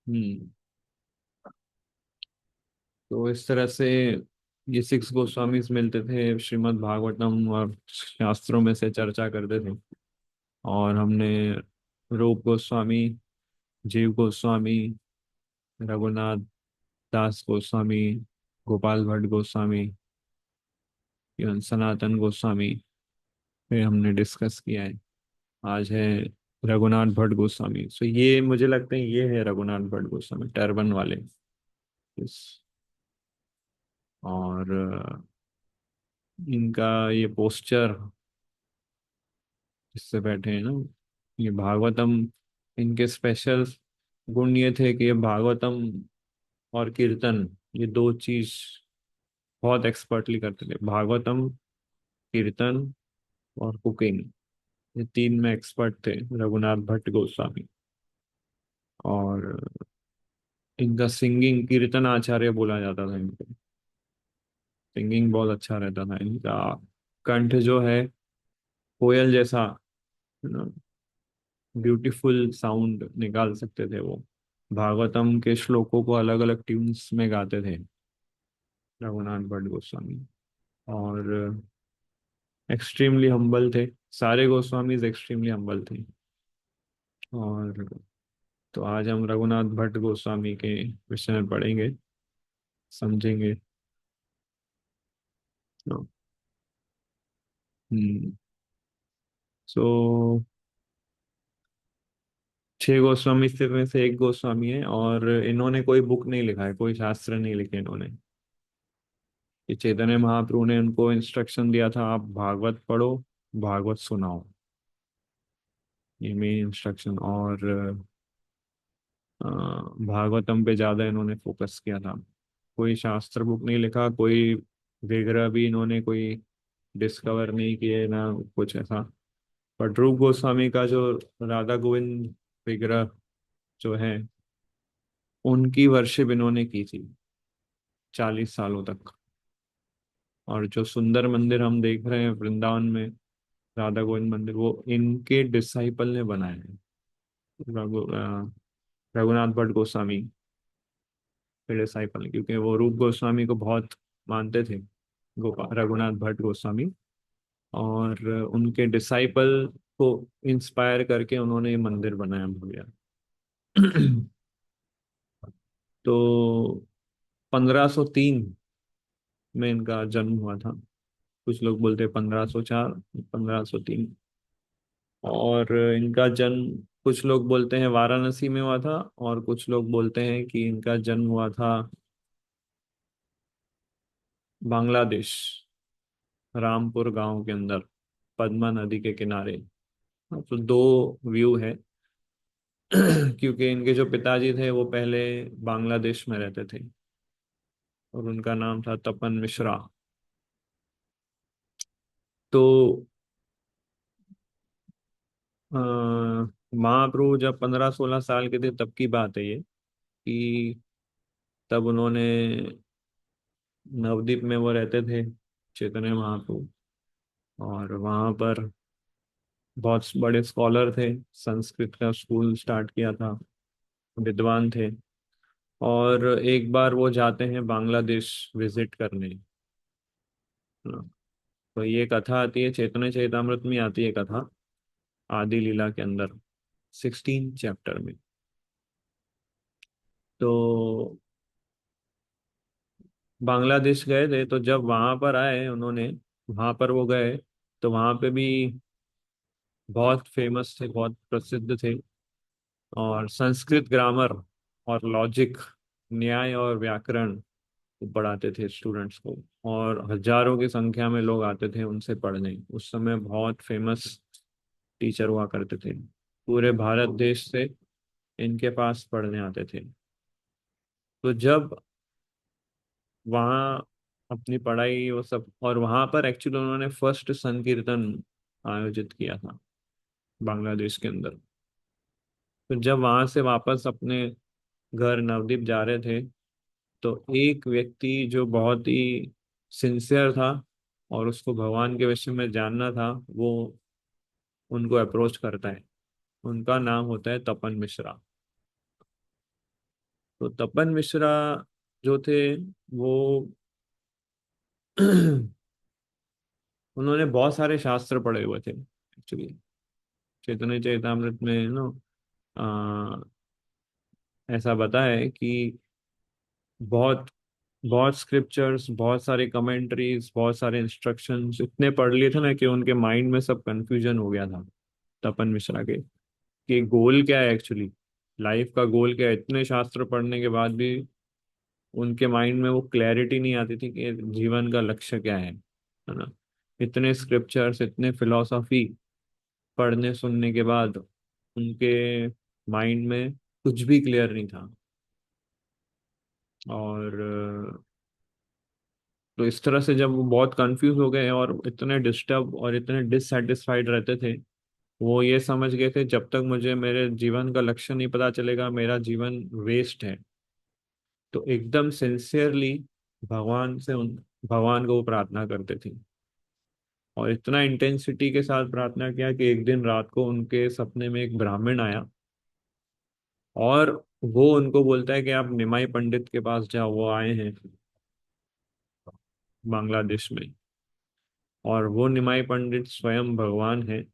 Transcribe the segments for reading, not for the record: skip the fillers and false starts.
हम्म। तो इस तरह से ये सिक्स गोस्वामीज मिलते थे, श्रीमद् भागवतम और शास्त्रों में से चर्चा करते थे। और हमने रूप गोस्वामी, जीव गोस्वामी, रघुनाथ दास गोस्वामी, गोपाल भट्ट गोस्वामी, इवन सनातन गोस्वामी पे हमने डिस्कस किया है। आज है रघुनाथ भट्ट गोस्वामी। सो ये मुझे लगता है ये है रघुनाथ भट्ट गोस्वामी, टर्बन वाले। इस और इनका ये पोस्चर जिससे बैठे हैं ना, ये भागवतम, इनके स्पेशल गुण ये थे कि ये भागवतम और कीर्तन, ये दो चीज बहुत एक्सपर्टली करते थे। भागवतम, कीर्तन और कुकिंग, ये तीन में एक्सपर्ट थे रघुनाथ भट्ट गोस्वामी। और इनका सिंगिंग, कीर्तन आचार्य बोला जाता था इनको। सिंगिंग बहुत अच्छा रहता था इनका। कंठ जो है कोयल जैसा, ब्यूटीफुल साउंड निकाल सकते थे वो। भागवतम के श्लोकों को अलग अलग ट्यून्स में गाते थे रघुनाथ भट्ट गोस्वामी। और एक्सट्रीमली हम्बल थे। सारे गोस्वामीज एक्सट्रीमली हम्बल थे। और तो आज हम रघुनाथ भट्ट गोस्वामी के विषय में पढ़ेंगे, समझेंगे। तो, हम्म। सो छह गोस्वामी से में से एक गोस्वामी है, और इन्होंने कोई बुक नहीं लिखा है, कोई शास्त्र नहीं लिखे इन्होंने। ये चैतन्य महाप्रभु ने उनको इंस्ट्रक्शन दिया था, आप भागवत पढ़ो, भागवत सुनाओ। ये मेन इंस्ट्रक्शन। और भागवतम पे ज्यादा इन्होंने फोकस किया था। कोई शास्त्र बुक नहीं लिखा, कोई विग्रह भी इन्होंने कोई डिस्कवर नहीं किए ना, कुछ ऐसा। पर ध्रुव गोस्वामी का जो राधा गोविंद विग्रह जो है, उनकी वर्शिप इन्होंने की थी 40 सालों तक। और जो सुंदर मंदिर हम देख रहे हैं वृंदावन में, राधा गोविंद मंदिर, वो इनके डिसाइपल ने बनाए हैं। रघुनाथ भट्ट गोस्वामी के डिसाइपल ने, क्योंकि वो रूप गोस्वामी को बहुत मानते थे, गोपाल रघुनाथ भट्ट गोस्वामी। और उनके डिसाइपल को इंस्पायर करके उन्होंने ये मंदिर बनाया भव्य। तो 1503 में इनका जन्म हुआ था। कुछ लोग बोलते हैं 1504, 1503। और इनका जन्म, कुछ लोग बोलते हैं वाराणसी में हुआ था, और कुछ लोग बोलते हैं कि इनका जन्म हुआ था बांग्लादेश, रामपुर गांव के अंदर, पद्मा नदी के किनारे। हाँ, तो दो व्यू है। क्योंकि इनके जो पिताजी थे वो पहले बांग्लादेश में रहते थे, और उनका नाम था तपन मिश्रा। तो अ, महाप्रभु जब 15-16 साल के थे तब की बात है ये, कि तब उन्होंने नवद्वीप में वो रहते थे, चैतन्य महाप्रभु। और वहाँ पर बहुत बड़े स्कॉलर थे, संस्कृत का स्कूल स्टार्ट किया था, विद्वान थे। और एक बार वो जाते हैं बांग्लादेश विजिट करने। तो ये कथा आती है चैतन्य चैतामृत में, आती है कथा आदि लीला के अंदर, 16 चैप्टर में। तो बांग्लादेश गए थे, तो जब वहां पर आए उन्होंने, वहां पर वो गए, तो वहां पे भी बहुत फेमस थे, बहुत प्रसिद्ध थे। और संस्कृत ग्रामर और लॉजिक, न्याय और व्याकरण को पढ़ाते थे स्टूडेंट्स को। और हजारों की संख्या में लोग आते थे उनसे पढ़ने। उस समय बहुत फेमस टीचर हुआ करते थे, पूरे भारत देश से इनके पास पढ़ने आते थे। तो जब वहाँ अपनी पढ़ाई वो सब, और वहाँ पर एक्चुअली उन्होंने फर्स्ट संकीर्तन आयोजित किया था बांग्लादेश के अंदर। तो जब वहां से वापस अपने घर नवद्वीप जा रहे थे, तो एक व्यक्ति जो बहुत ही सिंसियर था और उसको भगवान के विषय में जानना था, वो उनको अप्रोच करता है। उनका नाम होता है तपन मिश्रा। तो तपन मिश्रा जो थे वो उन्होंने बहुत सारे शास्त्र पढ़े हुए थे एक्चुअली। चैतन्य चैतामृत में ऐसा बताया है कि बहुत बहुत स्क्रिप्चर्स, बहुत सारे कमेंट्रीज, बहुत सारे इंस्ट्रक्शंस इतने पढ़ लिए थे ना कि उनके माइंड में सब कंफ्यूजन हो गया था तपन मिश्रा के, कि गोल क्या है एक्चुअली, लाइफ का गोल क्या है। इतने शास्त्र पढ़ने के बाद भी उनके माइंड में वो क्लैरिटी नहीं आती थी कि जीवन का लक्ष्य क्या है ना। इतने स्क्रिप्चर्स, इतने फिलोसॉफी पढ़ने सुनने के बाद उनके माइंड में कुछ भी क्लियर नहीं था। और तो इस तरह से जब वो बहुत कंफ्यूज हो गए और इतने डिस्टर्ब और इतने डिससेटिस्फाइड रहते थे, वो ये समझ गए थे जब तक मुझे मेरे जीवन का लक्ष्य नहीं पता चलेगा मेरा जीवन वेस्ट है। तो एकदम सिंसियरली भगवान को वो प्रार्थना करते थे, और इतना इंटेंसिटी के साथ प्रार्थना किया कि एक दिन रात को उनके सपने में एक ब्राह्मण आया, और वो उनको बोलता है कि आप निमाई पंडित के पास जाओ, वो आए हैं बांग्लादेश में, और वो निमाई पंडित स्वयं भगवान है,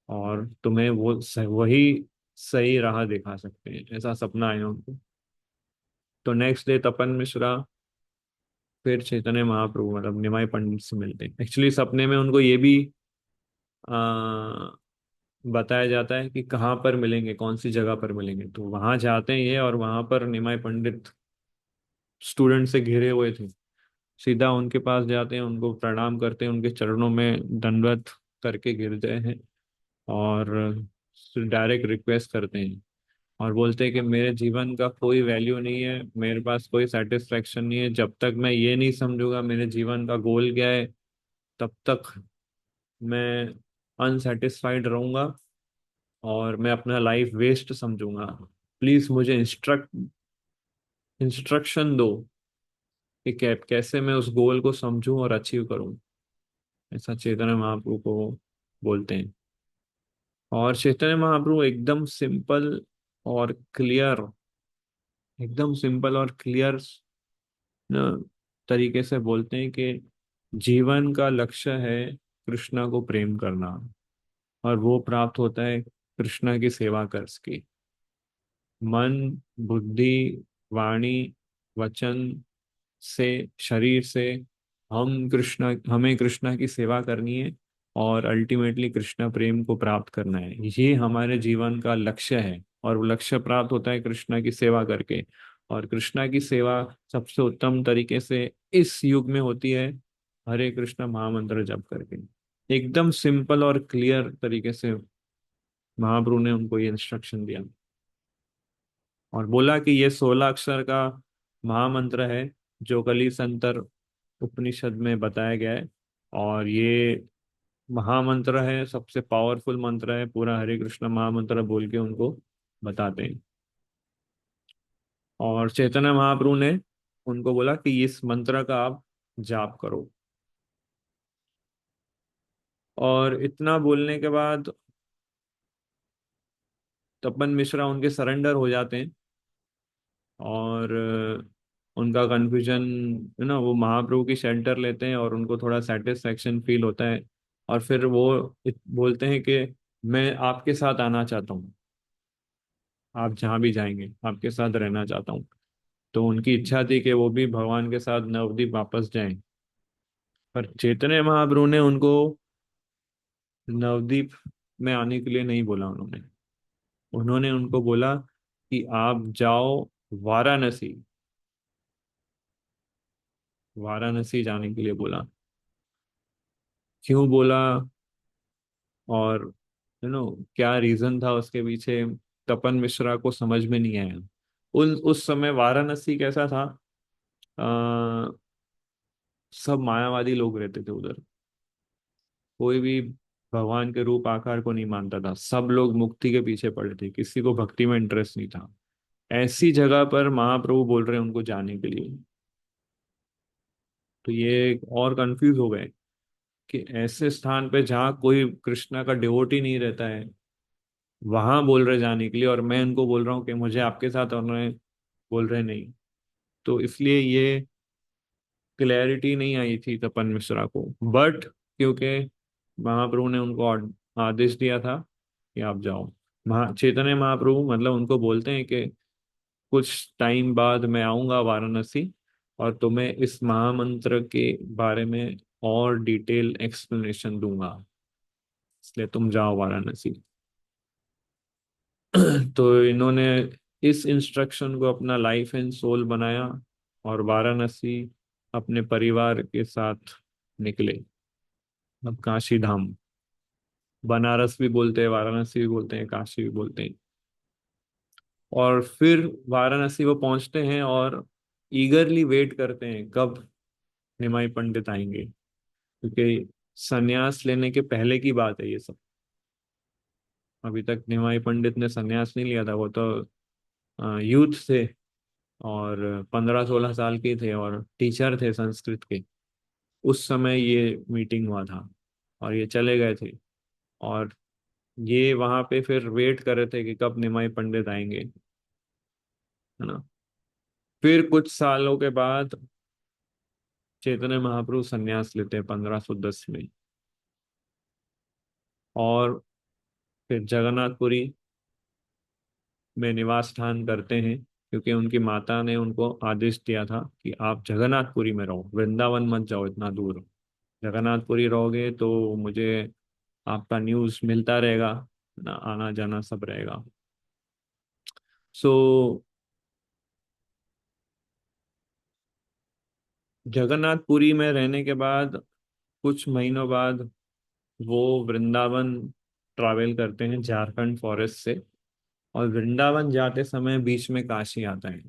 और तुम्हें वही सही राह दिखा सकते हैं। ऐसा सपना आया उनको। तो नेक्स्ट डे तपन मिश्रा फिर चैतन्य महाप्रभु मतलब निमाई पंडित से मिलते हैं। एक्चुअली सपने में उनको ये भी आ, बताया जाता है कि कहाँ पर मिलेंगे, कौन सी जगह पर मिलेंगे। तो वहां जाते हैं ये, और वहां पर निमाई पंडित स्टूडेंट से घिरे हुए थे। सीधा उनके पास जाते हैं, उनको प्रणाम करते हैं, उनके चरणों में दंडवत करके गिरते हैं, और डायरेक्ट रिक्वेस्ट करते हैं, और बोलते हैं कि मेरे जीवन का कोई वैल्यू नहीं है, मेरे पास कोई सेटिस्फेक्शन नहीं है, जब तक मैं ये नहीं समझूंगा मेरे जीवन का गोल क्या है, तब तक मैं अनसेटिस्फाइड रहूंगा, और मैं अपना लाइफ वेस्ट समझूंगा। प्लीज मुझे इंस्ट्रक्शन दो कि कैसे मैं उस गोल को समझूं और अचीव करूं। ऐसा चैतन्य महाप्रभु को बोलते हैं। और चैतन्य महाप्रभु और क्लियर एकदम सिंपल और क्लियर न तरीके से बोलते हैं कि जीवन का लक्ष्य है कृष्णा को प्रेम करना, और वो प्राप्त होता है कृष्णा की सेवा करके। मन, बुद्धि, वाणी, वचन से, शरीर से हमें कृष्णा की सेवा करनी है, और अल्टीमेटली कृष्णा प्रेम को प्राप्त करना है। ये हमारे जीवन का लक्ष्य है, और वो लक्ष्य प्राप्त होता है कृष्णा की सेवा करके। और कृष्णा की सेवा सबसे उत्तम तरीके से इस युग में होती है हरे कृष्णा महामंत्र जप करके। एकदम सिंपल और क्लियर तरीके से महाप्रभु ने उनको ये इंस्ट्रक्शन दिया, और बोला कि ये 16 अक्षर का महामंत्र है जो कली संतर उपनिषद में बताया गया है, और ये महामंत्र है, सबसे पावरफुल मंत्र है। पूरा हरे कृष्ण महामंत्र बोल के उनको बताते हैं। और चैतन्य महाप्रभु ने उनको बोला कि इस मंत्र का आप जाप करो। और इतना बोलने के बाद तपन मिश्रा उनके सरेंडर हो जाते हैं, और उनका कन्फ्यूजन वो महाप्रभु की शेल्टर लेते हैं, और उनको थोड़ा सेटिस्फेक्शन फील होता है। और फिर वो बोलते हैं कि मैं आपके साथ आना चाहता हूँ, आप जहाँ भी जाएंगे आपके साथ रहना चाहता हूँ। तो उनकी इच्छा थी कि वो भी भगवान के साथ नवद्वीप वापस जाएं। पर चैतन्य महाप्रभु ने उनको नवद्वीप में आने के लिए नहीं बोला। उन्होंने उन्होंने उनको बोला कि आप जाओ वाराणसी, वाराणसी जाने के लिए बोला। क्यों बोला, और क्या रीजन था उसके पीछे, तपन मिश्रा को समझ में नहीं आया। उस समय वाराणसी कैसा था, आ, सब मायावादी लोग रहते थे उधर। कोई भी भगवान के रूप आकार को नहीं मानता था, सब लोग मुक्ति के पीछे पड़े थे, किसी को भक्ति में इंटरेस्ट नहीं था। ऐसी जगह पर महाप्रभु बोल रहे हैं उनको जाने के लिए। तो ये और कंफ्यूज हो गए कि ऐसे स्थान पे जहाँ कोई कृष्णा का डिवोटी नहीं रहता है, वहां बोल रहे जाने के लिए, और मैं उनको बोल रहा हूँ कि मुझे आपके साथ होना है, बोल रहे नहीं। तो इसलिए ये क्लैरिटी नहीं आई थी तपन मिश्रा को। बट क्योंकि महाप्रभु ने उनको आदेश दिया था कि आप जाओ, चैतन्य महाप्रभु मतलब उनको बोलते हैं कि कुछ टाइम बाद मैं आऊंगा वाराणसी और तुम्हें इस महामंत्र के बारे में और डिटेल एक्सप्लेनेशन दूंगा, इसलिए तुम जाओ वाराणसी। तो इन्होंने इस इंस्ट्रक्शन को अपना लाइफ एंड सोल बनाया और वाराणसी अपने परिवार के साथ निकले। अब काशी धाम, बनारस भी बोलते हैं, वाराणसी भी बोलते हैं, काशी भी बोलते हैं। और फिर वाराणसी वो पहुंचते हैं और ईगरली वेट करते हैं कब निमाई पंडित आएंगे, क्योंकि संन्यास लेने के पहले की बात है ये सब। अभी तक निमाई पंडित ने संन्यास नहीं लिया था, वो तो यूथ थे और 15-16 साल के थे और टीचर थे संस्कृत के। उस समय ये मीटिंग हुआ था और ये चले गए थे। और ये वहां पे फिर वेट कर रहे थे कि कब निमाई पंडित आएंगे, है ना। फिर कुछ सालों के बाद चैतन्य महाप्रभु संन्यास लेते हैं 1510 में। और फिर जगन्नाथपुरी में निवास स्थान करते हैं, क्योंकि उनकी माता ने उनको आदेश दिया था कि आप जगन्नाथपुरी में रहो, वृंदावन मत जाओ इतना दूर। जगन्नाथपुरी रहोगे तो मुझे आपका न्यूज़ मिलता रहेगा ना, आना जाना सब रहेगा। सो जगन्नाथपुरी में रहने के बाद कुछ महीनों बाद वो वृंदावन ट्रैवल करते हैं झारखंड फॉरेस्ट से। और वृंदावन जाते समय बीच में काशी आता है,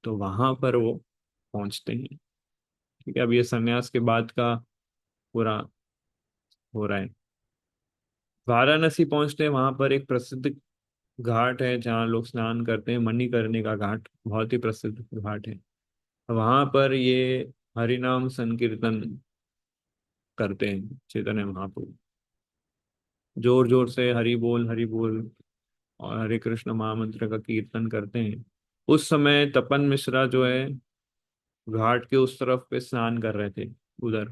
तो वहां पर वो पहुंचते हैं। ठीक है, अब ये सन्यास के बाद का पूरा हो रहा है। वाराणसी पहुंचते हैं, वहां पर एक प्रसिद्ध घाट है जहाँ लोग स्नान करते हैं, मणिकर्णिका घाट, बहुत ही प्रसिद्ध घाट है। वहां पर ये हरिनाम संकीर्तन करते हैं चैतन्य महाप्रभु, जोर जोर से हरि बोल और हरे कृष्ण महामंत्र का कीर्तन करते हैं। उस समय तपन मिश्रा जो है घाट के उस तरफ पे स्नान कर रहे थे उधर।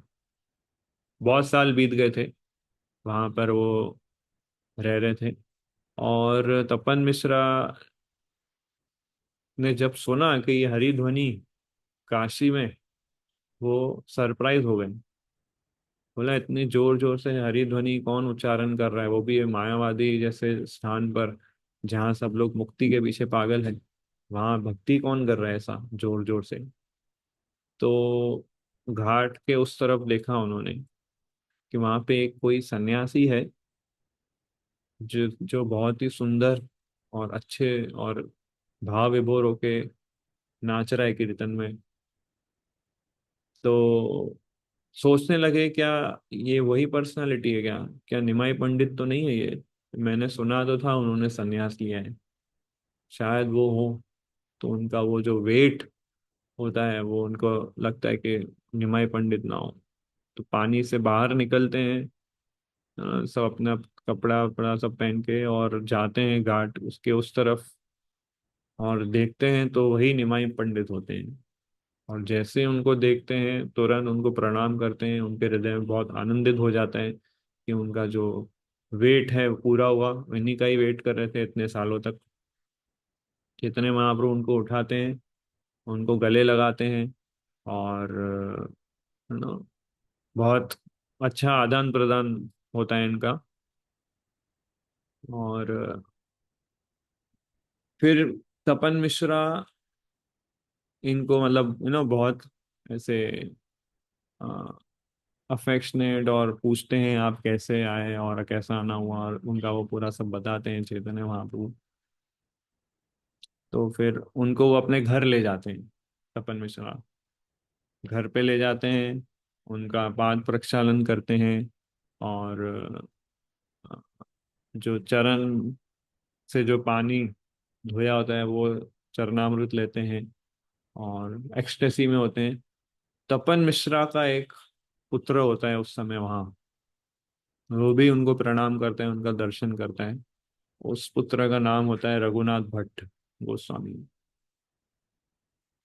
बहुत साल बीत गए थे वहां पर वो रह रहे थे। और तपन मिश्रा ने जब सुना कि ये हरि ध्वनि काशी में, वो सरप्राइज हो गए। बोला इतनी जोर जोर से हरि ध्वनि कौन उच्चारण कर रहा है, वो भी ये मायावादी जैसे स्थान पर जहाँ सब लोग मुक्ति के पीछे पागल है, वहां भक्ति कौन कर रहा है ऐसा जोर जोर से। तो घाट के उस तरफ देखा उन्होंने कि वहां पे एक कोई सन्यासी है जो जो बहुत ही सुंदर और अच्छे और भाव विभोर होके नाच रहा है कीर्तन में। तो सोचने लगे क्या ये वही पर्सनालिटी है क्या, क्या निमाई पंडित तो नहीं है ये, मैंने सुना तो था उन्होंने संन्यास लिया है, शायद वो हो। तो उनका वो जो वेट होता है वो उनको लगता है कि निमाई पंडित ना हो। तो पानी से बाहर निकलते हैं, सब अपना कपड़ा वपड़ा सब पहन के और जाते हैं घाट उसके उस तरफ। और देखते हैं तो वही निमाई पंडित होते हैं। और जैसे उनको देखते हैं तुरंत उनको प्रणाम करते हैं, उनके हृदय में बहुत आनंदित हो जाता है कि उनका जो वेट है वो पूरा हुआ। इन्हीं का ही वेट कर रहे थे इतने सालों तक। कितने महाप्रभु उनको उठाते हैं, उनको गले लगाते हैं और यू नो बहुत अच्छा आदान प्रदान होता है इनका। और फिर तपन मिश्रा इनको मतलब बहुत ऐसे अफेक्शनेट और पूछते हैं आप कैसे आए और कैसा आना हुआ, और उनका वो पूरा सब बताते हैं चैतन्य महाप्रभु। तो फिर उनको वो अपने घर ले जाते हैं, तपन मिश्रा घर पे ले जाते हैं, उनका पाद प्रक्षालन करते हैं। और अ, जो चरण से जो पानी धोया होता है वो चरणामृत लेते हैं और एक्सटेसी में होते हैं। तपन मिश्रा का एक पुत्र होता है उस समय वहां, वो भी उनको प्रणाम करते हैं, उनका दर्शन करता है। उस पुत्र का नाम होता है रघुनाथ भट्ट गोस्वामी।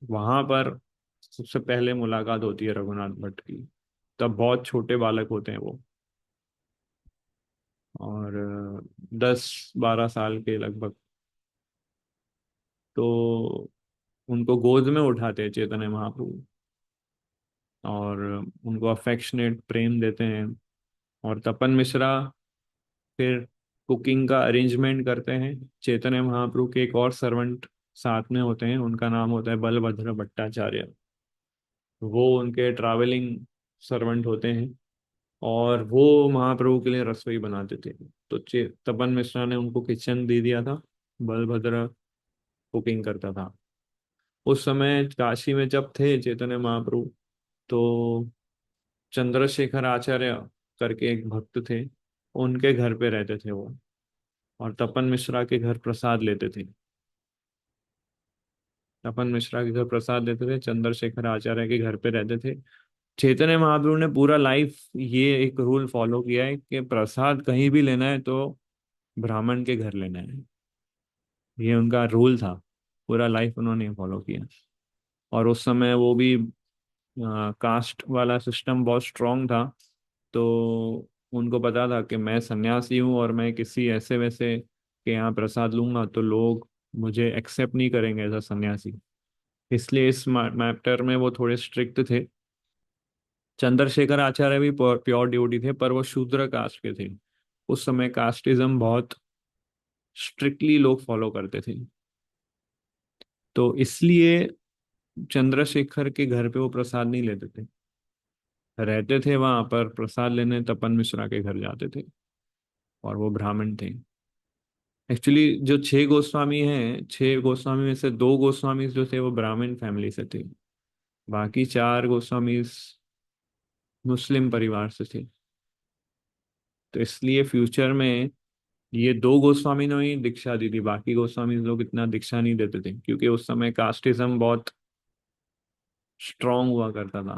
वहां पर सबसे पहले मुलाकात होती है रघुनाथ भट्ट की। तब बहुत छोटे बालक होते हैं वो, और 10-12 साल के लगभग। तो उनको गोद में उठाते हैं चैतन्य महाप्रभु, और उनको अफेक्शनेट प्रेम देते हैं। और तपन मिश्रा फिर कुकिंग का अरेंजमेंट करते हैं। चैतन्य महाप्रभु के एक और सर्वेंट साथ में होते हैं, उनका नाम होता है बलभद्र भट्टाचार्य। वो उनके ट्रैवलिंग सर्वेंट होते हैं, और वो महाप्रभु के लिए रसोई बनाते थे। तो तपन मिश्रा ने उनको किचन दे दिया था, बलभद्र कुकिंग करता था। उस समय काशी में जब थे चैतन्य महाप्रभु, तो चंद्रशेखर आचार्य करके एक भक्त थे, उनके घर पे रहते थे वो, और तपन मिश्रा के घर प्रसाद लेते थे। तपन मिश्रा के घर प्रसाद लेते थे, चंद्रशेखर आचार्य के घर पे रहते थे। चैतन्य महाप्रभु ने पूरा लाइफ ये एक रूल फॉलो किया है कि प्रसाद कहीं भी लेना है तो ब्राह्मण के घर लेना है। ये उनका रूल था, पूरा लाइफ उन्होंने फॉलो किया। और उस समय वो भी कास्ट वाला सिस्टम बहुत स्ट्रांग था। तो उनको पता था कि मैं सन्यासी हूँ, और मैं किसी ऐसे वैसे के यहाँ प्रसाद लूंगा तो लोग मुझे एक्सेप्ट नहीं करेंगे एज अ सन्यासी। इसलिए इस मैटर में वो थोड़े स्ट्रिक्ट थे। चंद्रशेखर आचार्य भी प्योर ड्यूटी थे, पर वो शूद्र कास्ट के थे। उस समय कास्टिज्म बहुत स्ट्रिक्टली लोग फॉलो करते थे। तो इसलिए चंद्रशेखर के घर पे वो प्रसाद नहीं लेते थे। रहते थे वहां पर, प्रसाद लेने तपन मिश्रा के घर जाते थे, और वो ब्राह्मण थे। एक्चुअली जो 6 गोस्वामी हैं, 6 गोस्वामी में से 2 गोस्वामी जो थे वो ब्राह्मण फैमिली से थे। बाकी 4 गोस्वामी मुस्लिम परिवार से थे। तो इसलिए फ्यूचर में ये 2 गोस्वामी ने ही दीक्षा दी थी, बाकी गोस्वामी लोग इतना दीक्षा नहीं देते थे, क्योंकि उस समय कास्टिज्म बहुत स्ट्रांग हुआ करता था।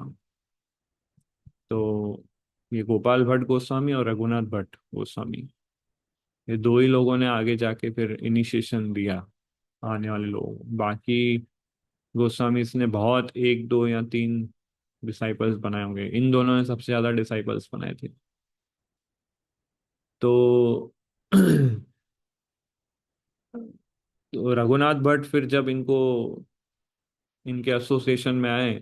तो ये गोपाल भट्ट गोस्वामी और रघुनाथ भट्ट गोस्वामी, ये 2 ही लोगों ने आगे जाके फिर इनिशिएशन दिया आने वाले लोगों को। बाकी गोस्वामी ने बहुत 1, 2 या 3 डिसाइपल्स बनाए होंगे, इन दोनों ने सबसे ज्यादा डिसाइपल्स बनाए थे। तो तो रघुनाथ भट्ट फिर जब इनको इनके एसोसिएशन में आए,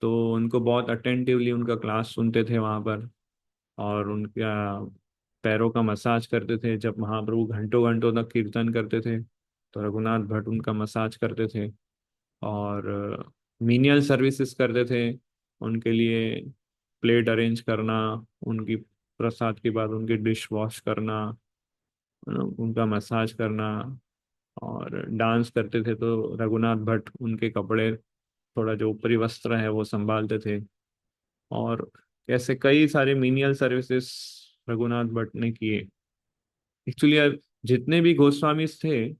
तो उनको बहुत अटेंटिवली उनका क्लास सुनते थे वहां पर, और उनका पैरों का मसाज करते थे। जब महाप्रभु घंटों घंटों तक कीर्तन करते थे, तो रघुनाथ भट्ट उनका मसाज करते थे, और मीनियल सर्विसेज करते थे उनके लिए। प्लेट अरेंज करना, उनकी प्रसाद के बाद उनकी डिश वॉश करना, उनका मसाज करना, और डांस करते थे तो रघुनाथ भट्ट उनके कपड़े, थोड़ा जो ऊपरी वस्त्र है वो संभालते थे। और ऐसे कई सारे मीनियल सर्विसेज रघुनाथ भट्ट ने किए। एक्चुअली जितने भी गोस्वामीज थे,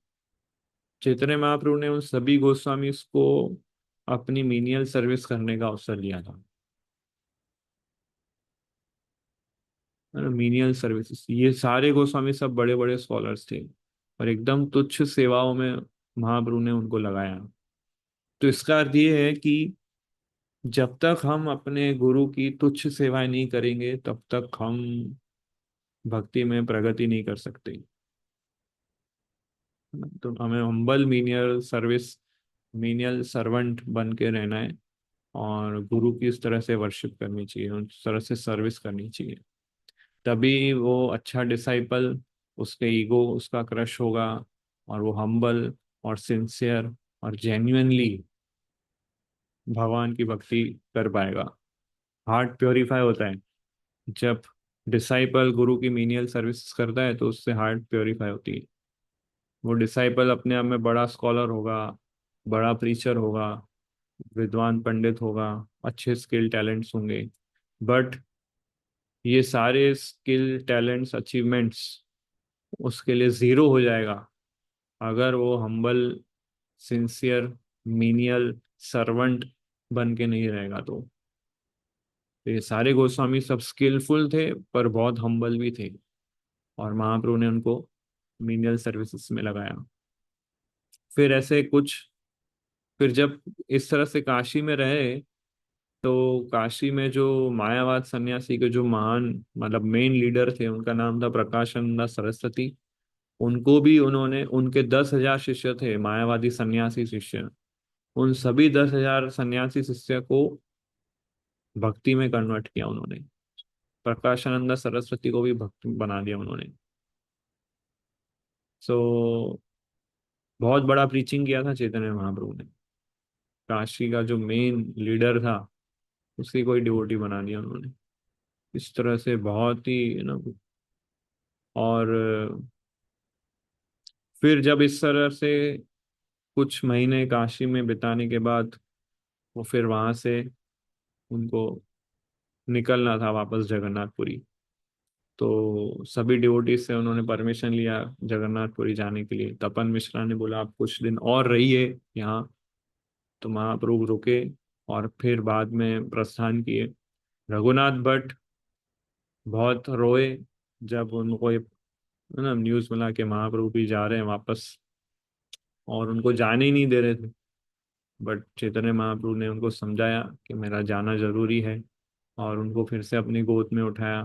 चैतन्य महाप्रभु ने उन सभी गोस्वामीज को अपनी मीनियल सर्विस करने का अवसर दिया था। मीनियल सर्विसेज, ये सारे गोस्वामी सब बड़े बड़े स्कॉलर्स थे, और एकदम तुच्छ सेवाओं में महाप्रभु ने उनको लगाया। तो इसका अर्थ ये है कि जब तक हम अपने गुरु की तुच्छ सेवाएं नहीं करेंगे, तब तक हम भक्ति में प्रगति नहीं कर सकते। तो हमें humble menial service, menial servant बन के रहना है, और गुरु की इस तरह से वर्शिप करनी चाहिए, उस तरह से सर्विस करनी चाहिए। तभी वो अच्छा डिसाइपल, उसके ईगो उसका क्रश होगा, और वो हम्बल और सिंसियर और जेन्युइनली भगवान की भक्ति कर पाएगा। हार्ट प्योरीफाई होता है जब डिसाइपल गुरु की मीनियल सर्विस करता है, तो उससे हार्ट प्योरीफाई होती है। वो डिसाइपल अपने आप में बड़ा स्कॉलर होगा, बड़ा प्रीचर होगा, विद्वान पंडित होगा, अच्छे स्किल टैलेंट्स होंगे, बट ये सारे स्किल टैलेंट्स अचीवमेंट्स उसके लिए जीरो हो जाएगा अगर वो हम्बल, सिंसियर, मीनियल सर्वेंट बन के नहीं रहेगा। तो ये सारे गोस्वामी सब स्किलफुल थे, पर बहुत हम्बल भी थे, और महाप्रभु ने उनको मीनियल सर्विसेज में लगाया। फिर ऐसे कुछ फिर जब इस तरह से काशी में रहे, तो काशी में जो मायावाद सन्यासी के जो महान मतलब मेन लीडर थे, उनका नाम था प्रकाशानंद सरस्वती। उनको भी उन्होंने, उनके 10,000 शिष्य थे, मायावादी सन्यासी शिष्य। उन सभी 10,000 सन्यासी शिष्य को भक्ति में कन्वर्ट किया उन्होंने। प्रकाशानंद सरस्वती को भी भक्त बना दिया उन्होंने। सो बहुत बड़ा प्रीचिंग किया था चैतन्य महाप्रभु ने। काशी का जो मेन लीडर था, उसकी कोई डिवोटी बना दिया उन्होंने। इस तरह से बहुत ही और फिर जब इस तरह से कुछ महीने काशी में बिताने के बाद, वो फिर वहां से उनको निकलना था वापस जगन्नाथपुरी। तो सभी डिवोटीज से उन्होंने परमिशन लिया जगन्नाथपुरी जाने के लिए। तपन मिश्रा ने बोला आप कुछ दिन और रहिए यहाँ। तो महाप्रभु रुके और फिर बाद में प्रस्थान किए। रघुनाथ भट्ट बहुत रोए जब उनको ये न्यूज मिला कि महाप्रभु भी जा रहे हैं वापस, और उनको जाने ही नहीं दे रहे थे। बट चैतन्य महाप्रभु ने उनको समझाया कि मेरा जाना जरूरी है, और उनको फिर से अपनी गोद में उठाया,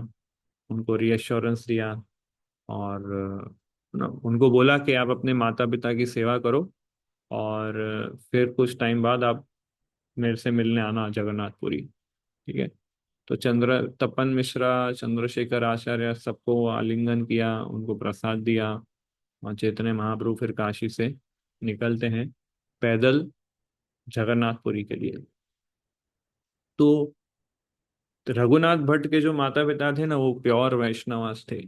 उनको रीअश्योरेंस दिया। और उनको बोला कि आप अपने माता पिता की सेवा करो, और फिर कुछ टाइम बाद आप मेरे से मिलने आना जगन्नाथपुरी। ठीक है। तो चंद्र तपन मिश्रा, चंद्रशेखर आचार्य सबको आलिंगन किया, उनको प्रसाद दिया। और चैतन्य महाप्रभु फिर काशी से निकलते हैं पैदल जगन्नाथपुरी के लिए। तो रघुनाथ भट्ट के जो माता पिता थे ना, वो प्योर वैष्णवास थे।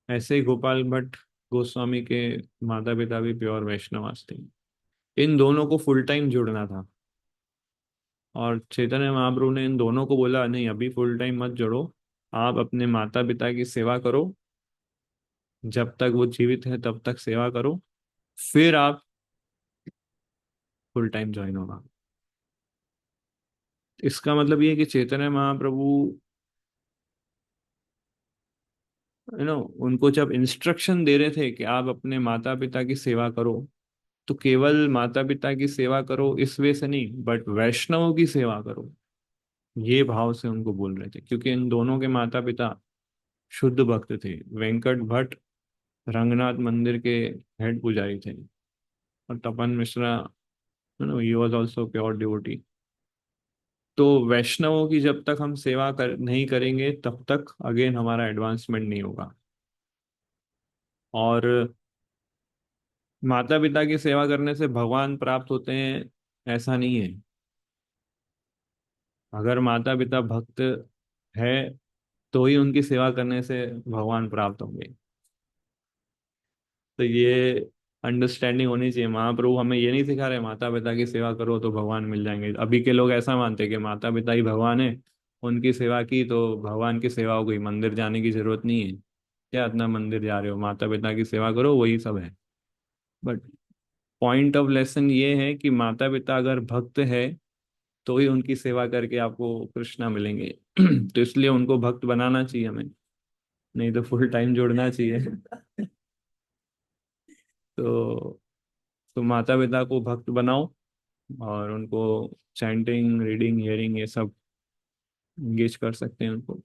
ऐसे ही गोपाल भट्ट गोस्वामी के माता पिता भी प्योर वैष्णवास थे। इन दोनों को फुल टाइम जुड़ना था। और चैतन्य महाप्रभु ने इन दोनों को बोला नहीं, अभी फुल टाइम मत जोड़ो, आप अपने माता पिता की सेवा करो, जब तक वो जीवित है तब तक सेवा करो, फिर आप फुल टाइम ज्वाइन होगा। इसका मतलब ये है कि चैतन्य महाप्रभु उनको जब इंस्ट्रक्शन दे रहे थे कि आप अपने माता पिता की सेवा करो, तो केवल माता पिता की सेवा करो इस वे से नहीं, बट वैष्णवों की सेवा करो, ये भाव से उनको बोल रहे थे। क्योंकि इन दोनों के माता पिता शुद्ध भक्त थे। वेंकट भट्ट रंगनाथ मंदिर के हेड पुजारी थे, और Tapan Mishra he was also pure devotee. तो वैष्णवों की जब तक हम सेवा कर नहीं करेंगे, तब तक अगेन हमारा एडवांसमेंट नहीं होगा। और माता पिता की सेवा करने से भगवान प्राप्त होते हैं, ऐसा नहीं है। अगर माता पिता भक्त है, तो ही उनकी सेवा करने से भगवान प्राप्त होंगे। तो ये अंडरस्टैंडिंग होनी चाहिए। महाप्रभु हमें ये नहीं सिखा रहे माता पिता की सेवा करो तो भगवान मिल जाएंगे। अभी के लोग ऐसा मानते हैं कि माता पिता ही भगवान है, उनकी सेवा की तो भगवान की सेवा हो गई, मंदिर जाने की जरूरत नहीं है। क्या इतना मंदिर जा रहे हो, माता पिता की सेवा करो, वही सब है। बट पॉइंट ऑफ लेसन ये है कि माता पिता अगर भक्त है, तो ही उनकी सेवा करके आपको कृष्णा मिलेंगे। तो इसलिए उनको भक्त बनाना चाहिए हमें, नहीं तो फुल टाइम जोड़ना चाहिए। तो माता पिता को भक्त बनाओ, और उनको चैंटिंग, रीडिंग, हियरिंग, ये सब एंगेज कर सकते हैं उनको।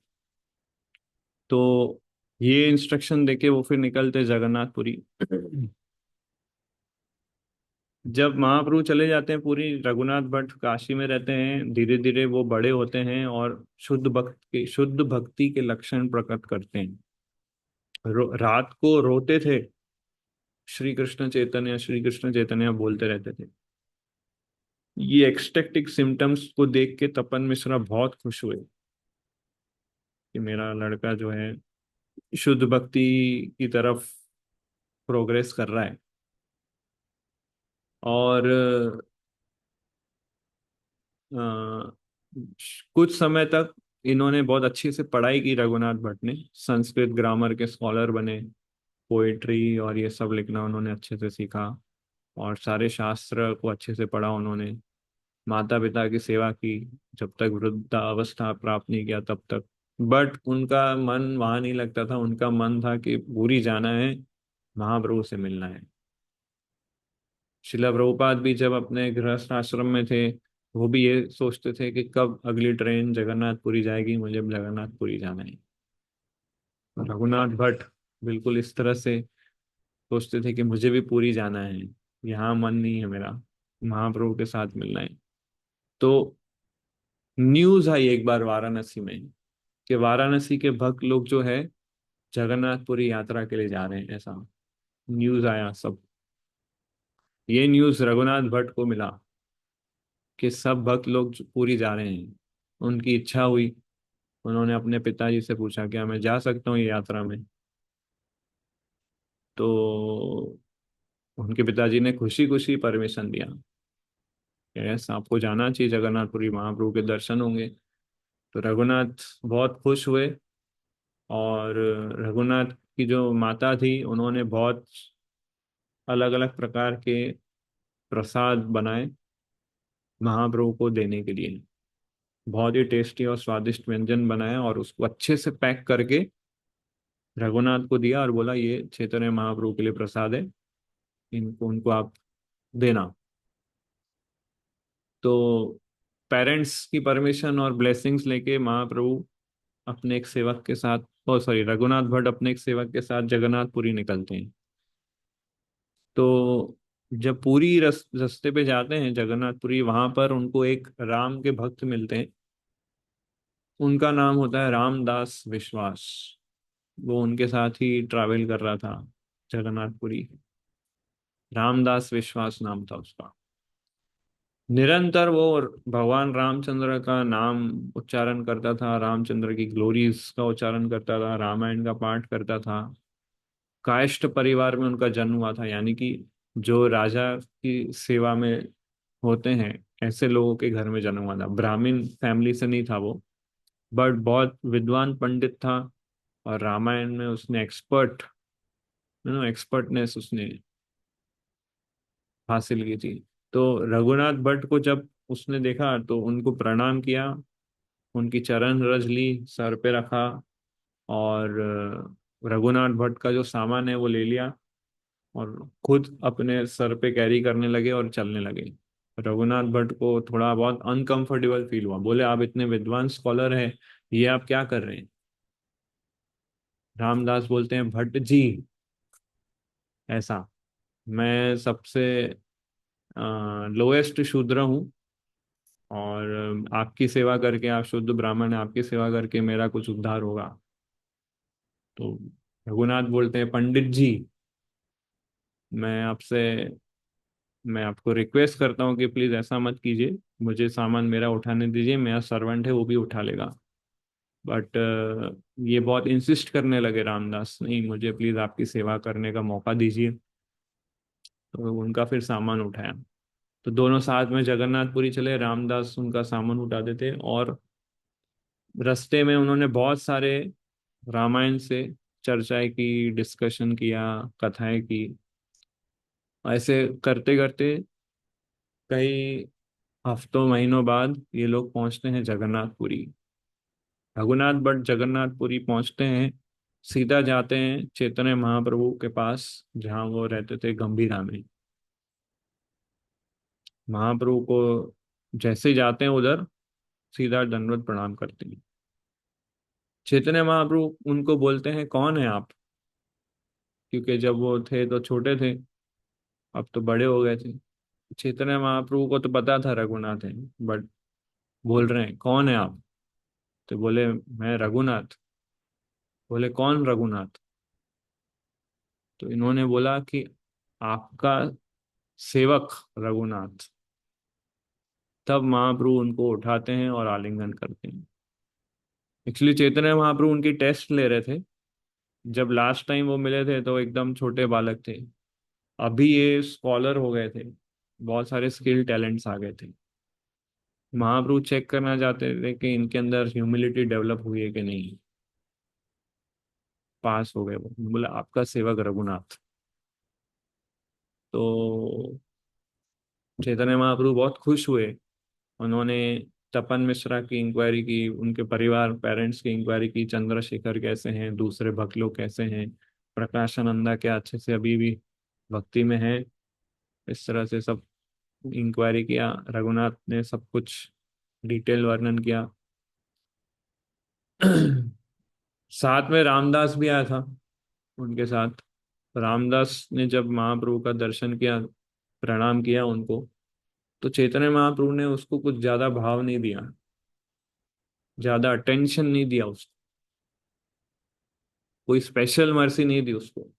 तो ये इंस्ट्रक्शन देके वो फिर निकलते जगन्नाथपुरी। जब महाप्रभु चले जाते हैं पूरी, रघुनाथ भट्ट काशी में रहते हैं। धीरे धीरे वो बड़े होते हैं और शुद्ध भक्ति के लक्षण प्रकट करते हैं। रात को रोते थे, श्री कृष्ण चैतन्य बोलते रहते थे। ये एक्सटेटिक सिम्टम्स को देख के तपन मिश्रा बहुत खुश हुए कि मेरा लड़का जो है शुद्ध भक्ति की तरफ प्रोग्रेस कर रहा है। और अ, कुछ समय तक इन्होंने बहुत अच्छे से पढ़ाई की। रघुनाथ भट्ट ने संस्कृत ग्रामर के स्कॉलर बने, पोएट्री और ये सब लिखना उन्होंने अच्छे से सीखा, और सारे शास्त्र को अच्छे से पढ़ा उन्होंने। माता पिता की सेवा की जब तक वृद्धावस्था प्राप्त नहीं किया तब तक। बट उनका मन वहां नहीं लगता था। उनका मन था कि पूरी जाना है, महाप्रभु से मिलना है। शिला प्रभुपाद भी जब अपने गृहस्थ आश्रम में थे, वो भी ये सोचते थे कि कब अगली ट्रेन जगन्नाथपुरी जाएगी, मुझे जगन्नाथपुरी जाना है। रघुनाथ भट्ट बिल्कुल इस तरह से सोचते थे कि मुझे भी पूरी जाना है, यहाँ मन नहीं है मेरा, महाप्रभु के साथ मिलना है। तो न्यूज आई एक बार वाराणसी में कि वाराणसी के भक्त लोग जो है जगन्नाथपुरी यात्रा के लिए जा रहे हैं, ऐसा न्यूज आया सब। ये न्यूज रघुनाथ भट्ट को मिला कि सब भक्त लोग पूरी जा रहे हैं। उनकी इच्छा हुई, उन्होंने अपने पिताजी से पूछा क्या मैं जा सकता हूँ ये यात्रा में। तो उनके पिताजी ने खुशी खुशी परमिशन दिया, यस आपको जाना चाहिए जगन्नाथपुरी, महाप्रभु के दर्शन होंगे। तो रघुनाथ बहुत खुश हुए, और रघुनाथ की जो माता थी उन्होंने बहुत अलग अलग प्रकार के प्रसाद बनाए महाप्रभु को देने के लिए। बहुत ही टेस्टी और स्वादिष्ट व्यंजन बनाया और उसको अच्छे से पैक करके रघुनाथ को दिया और बोला ये चैतन्य महाप्रभु के लिए प्रसाद है, इनको उनको आप देना। तो पेरेंट्स की परमिशन और ब्लेसिंग्स लेके महाप्रभु अपने एक सेवक के साथ, ओ सॉरी, रघुनाथ भट्ट अपने एक सेवक के साथ जगन्नाथपुरी निकलते हैं। तो जब पूरी रास्ते पे जाते हैं जगन्नाथपुरी, वहां पर उनको एक राम के भक्त मिलते हैं। उनका नाम होता है रामदास विश्वास। वो उनके साथ ही ट्रैवल कर रहा था जगन्नाथपुरी। रामदास विश्वास नाम था उसका। निरंतर वो भगवान रामचंद्र का नाम उच्चारण करता था, रामचंद्र की ग्लोरीज का उच्चारण करता था, रामायण का पाठ करता था। कायस्थ परिवार में उनका जन्म हुआ था, यानी कि जो राजा की सेवा में होते हैं ऐसे लोगों के घर में जन्म हुआ था। ब्राह्मण फैमिली से नहीं था वो, बट बहुत विद्वान पंडित था। और रामायण में उसने एक्सपर्टनेस उसने हासिल की थी। तो रघुनाथ भट्ट को जब उसने देखा तो उनको प्रणाम किया, उनकी चरण रज ली, सर पे रखा, और रघुनाथ भट्ट का जो सामान है वो ले लिया और खुद अपने सर पे कैरी करने लगे और चलने लगे। रघुनाथ भट्ट को थोड़ा बहुत अनकंफर्टेबल फील हुआ, बोले आप इतने विद्वान स्कॉलर हैं, ये आप क्या कर रहे हैं। रामदास बोलते हैं भट्ट जी, ऐसा मैं सबसे लोएस्ट शूद्र हूँ, और आपकी सेवा करके, आप शुद्ध ब्राह्मण हैं, आपकी सेवा करके मेरा कुछ उद्धार होगा। तो रघुनाथ बोलते हैं पंडित जी, मैं आपसे मैं आपको रिक्वेस्ट करता हूँ कि प्लीज ऐसा मत कीजिए, मुझे सामान मेरा उठाने दीजिए, मेरा सर्वेंट है वो भी उठा लेगा। बट ये बहुत इंसिस्ट करने लगे रामदास, नहीं मुझे प्लीज आपकी सेवा करने का मौका दीजिए। तो उनका फिर सामान उठाया। तो दोनों साथ में जगन्नाथपुरी चले, रामदास उनका सामान उठाते थे, और रास्ते में उन्होंने बहुत सारे रामायण से चर्चाएं की, डिस्कशन किया, कथाएं की। ऐसे करते करते कई हफ्तों महीनों बाद ये लोग पहुंचते हैं जगन्नाथपुरी। रघुनाथ भट्ट जगन्नाथपुरी पहुंचते हैं, सीधा जाते हैं चैतन्य महाप्रभु के पास जहाँ वो रहते थे गंभीरा में। महाप्रभु को जैसे ही जाते हैं उधर, सीधा दंडवत प्रणाम करते हैं। चैतन्य महाप्रभु उनको बोलते हैं कौन है आप, क्योंकि जब वो थे तो छोटे थे, अब तो बड़े हो गए थे। चैतन्य महाप्रभु को तो पता था रघुनाथ है, बट बोल रहे हैं कौन है आप। तो बोले मैं रघुनाथ। बोले कौन रघुनाथ। तो इन्होंने बोला कि आपका सेवक रघुनाथ। तब महाप्रभु उनको उठाते हैं और आलिंगन करते हैं। एक्चुअली चैतन्य महाप्रभु उनकी टेस्ट ले रहे थे। जब लास्ट टाइम वो मिले थे तो एकदम छोटे बालक थे, अभी ये स्कॉलर हो गए थे, बहुत सारे स्किल टैलेंट्स आ गए थे। महाप्रभु चेक करना चाहते थे कि इनके अंदर ह्यूमिलिटी डेवलप हुई है कि नहीं। पास हो गए वो, बोला आपका सेवक रघुनाथ। तो चैतन्य महाप्रभु बहुत खुश हुए। उन्होंने तपन मिश्रा की इंक्वायरी की, उनके परिवार पेरेंट्स की इंक्वायरी की, चंद्रशेखर कैसे हैं, दूसरे भक्त लोग कैसे हैं, प्रकाशानंदा क्या अच्छे से अभी भी भक्ति में है। इस तरह से सब इंक्वायरी किया, रघुनाथ ने सब कुछ डिटेल वर्णन किया। साथ में रामदास भी आया था उनके साथ। रामदास ने जब महाप्रभु का दर्शन किया, प्रणाम किया उनको, तो चैतन्य महाप्रभु ने उसको कुछ ज्यादा भाव नहीं दिया, ज्यादा अटेंशन नहीं दिया उसको, कोई स्पेशल मर्सी नहीं दी उसको।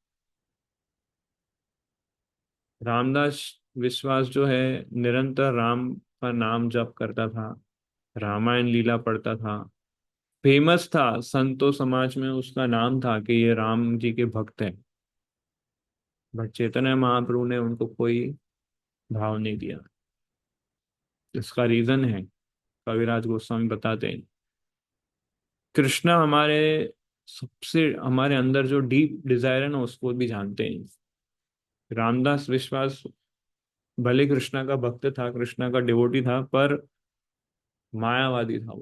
रामदास विश्वास जो है निरंतर राम का नाम जप करता था, रामायण लीला पढ़ता था, फेमस था, संतो समाज में उसका नाम था कि ये राम जी के भक्त हैं। बट चैतन्य महाप्रभु ने उनको कोई भाव नहीं दिया। इसका रीजन है, कविराज गोस्वामी बताते हैं, कृष्ण हमारे सबसे, हमारे अंदर जो डीप डिजायर है ना, उसको भी जानते हैं। रामदास विश्वास भले कृष्णा का भक्त था, कृष्णा का डिवोटी था, पर मायावादी था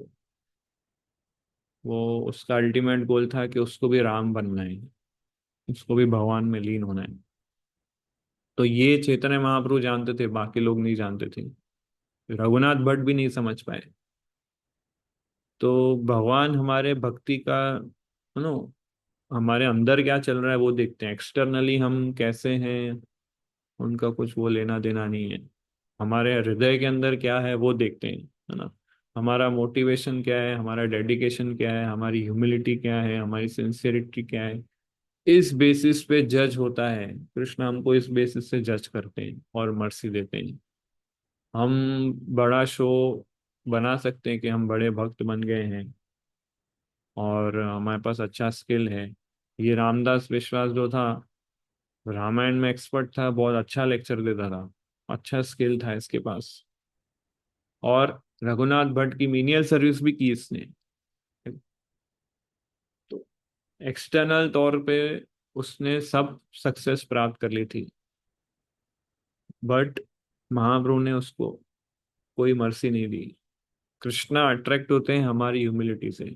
वो उसका अल्टीमेट गोल था कि उसको भी राम बनना है, उसको भी भगवान में लीन होना है। तो ये चैतन्य महाप्रभु जानते थे, बाकी लोग नहीं जानते थे, रघुनाथ भट्ट भी नहीं समझ पाए। तो भगवान हमारे भक्ति का, नो, हमारे अंदर क्या चल रहा है वो देखते हैं, एक्सटर्नली हम कैसे हैं उनका कुछ वो लेना देना नहीं है। हमारे हृदय के अंदर क्या है वो देखते हैं, है ना। हमारा मोटिवेशन क्या है, हमारा डेडिकेशन क्या है, हमारी ह्यूमिलिटी क्या है, हमारी सिंसियरिटी क्या है, इस बेसिस पे जज होता है। कृष्ण हमको इस बेसिस से जज करते हैं और मर्सी देते हैं। हम बड़ा शो बना सकते हैं कि हम बड़े भक्त बन गए हैं और हमारे पास अच्छा स्किल है। ये रामदास विश्वास जो था, रामायण में एक्सपर्ट था, बहुत अच्छा लेक्चर देता था, अच्छा स्किल था इसके पास। और रघुनाथ भट्ट की मीनियल सर्विस भी की इसने। तो एक्सटर्नल तौर पे उसने सब सक्सेस प्राप्त कर ली थी, बट महाप्रभु ने उसको कोई मर्सी नहीं दी। कृष्णा अट्रैक्ट होते हैं हमारी ह्यूमिलिटी से,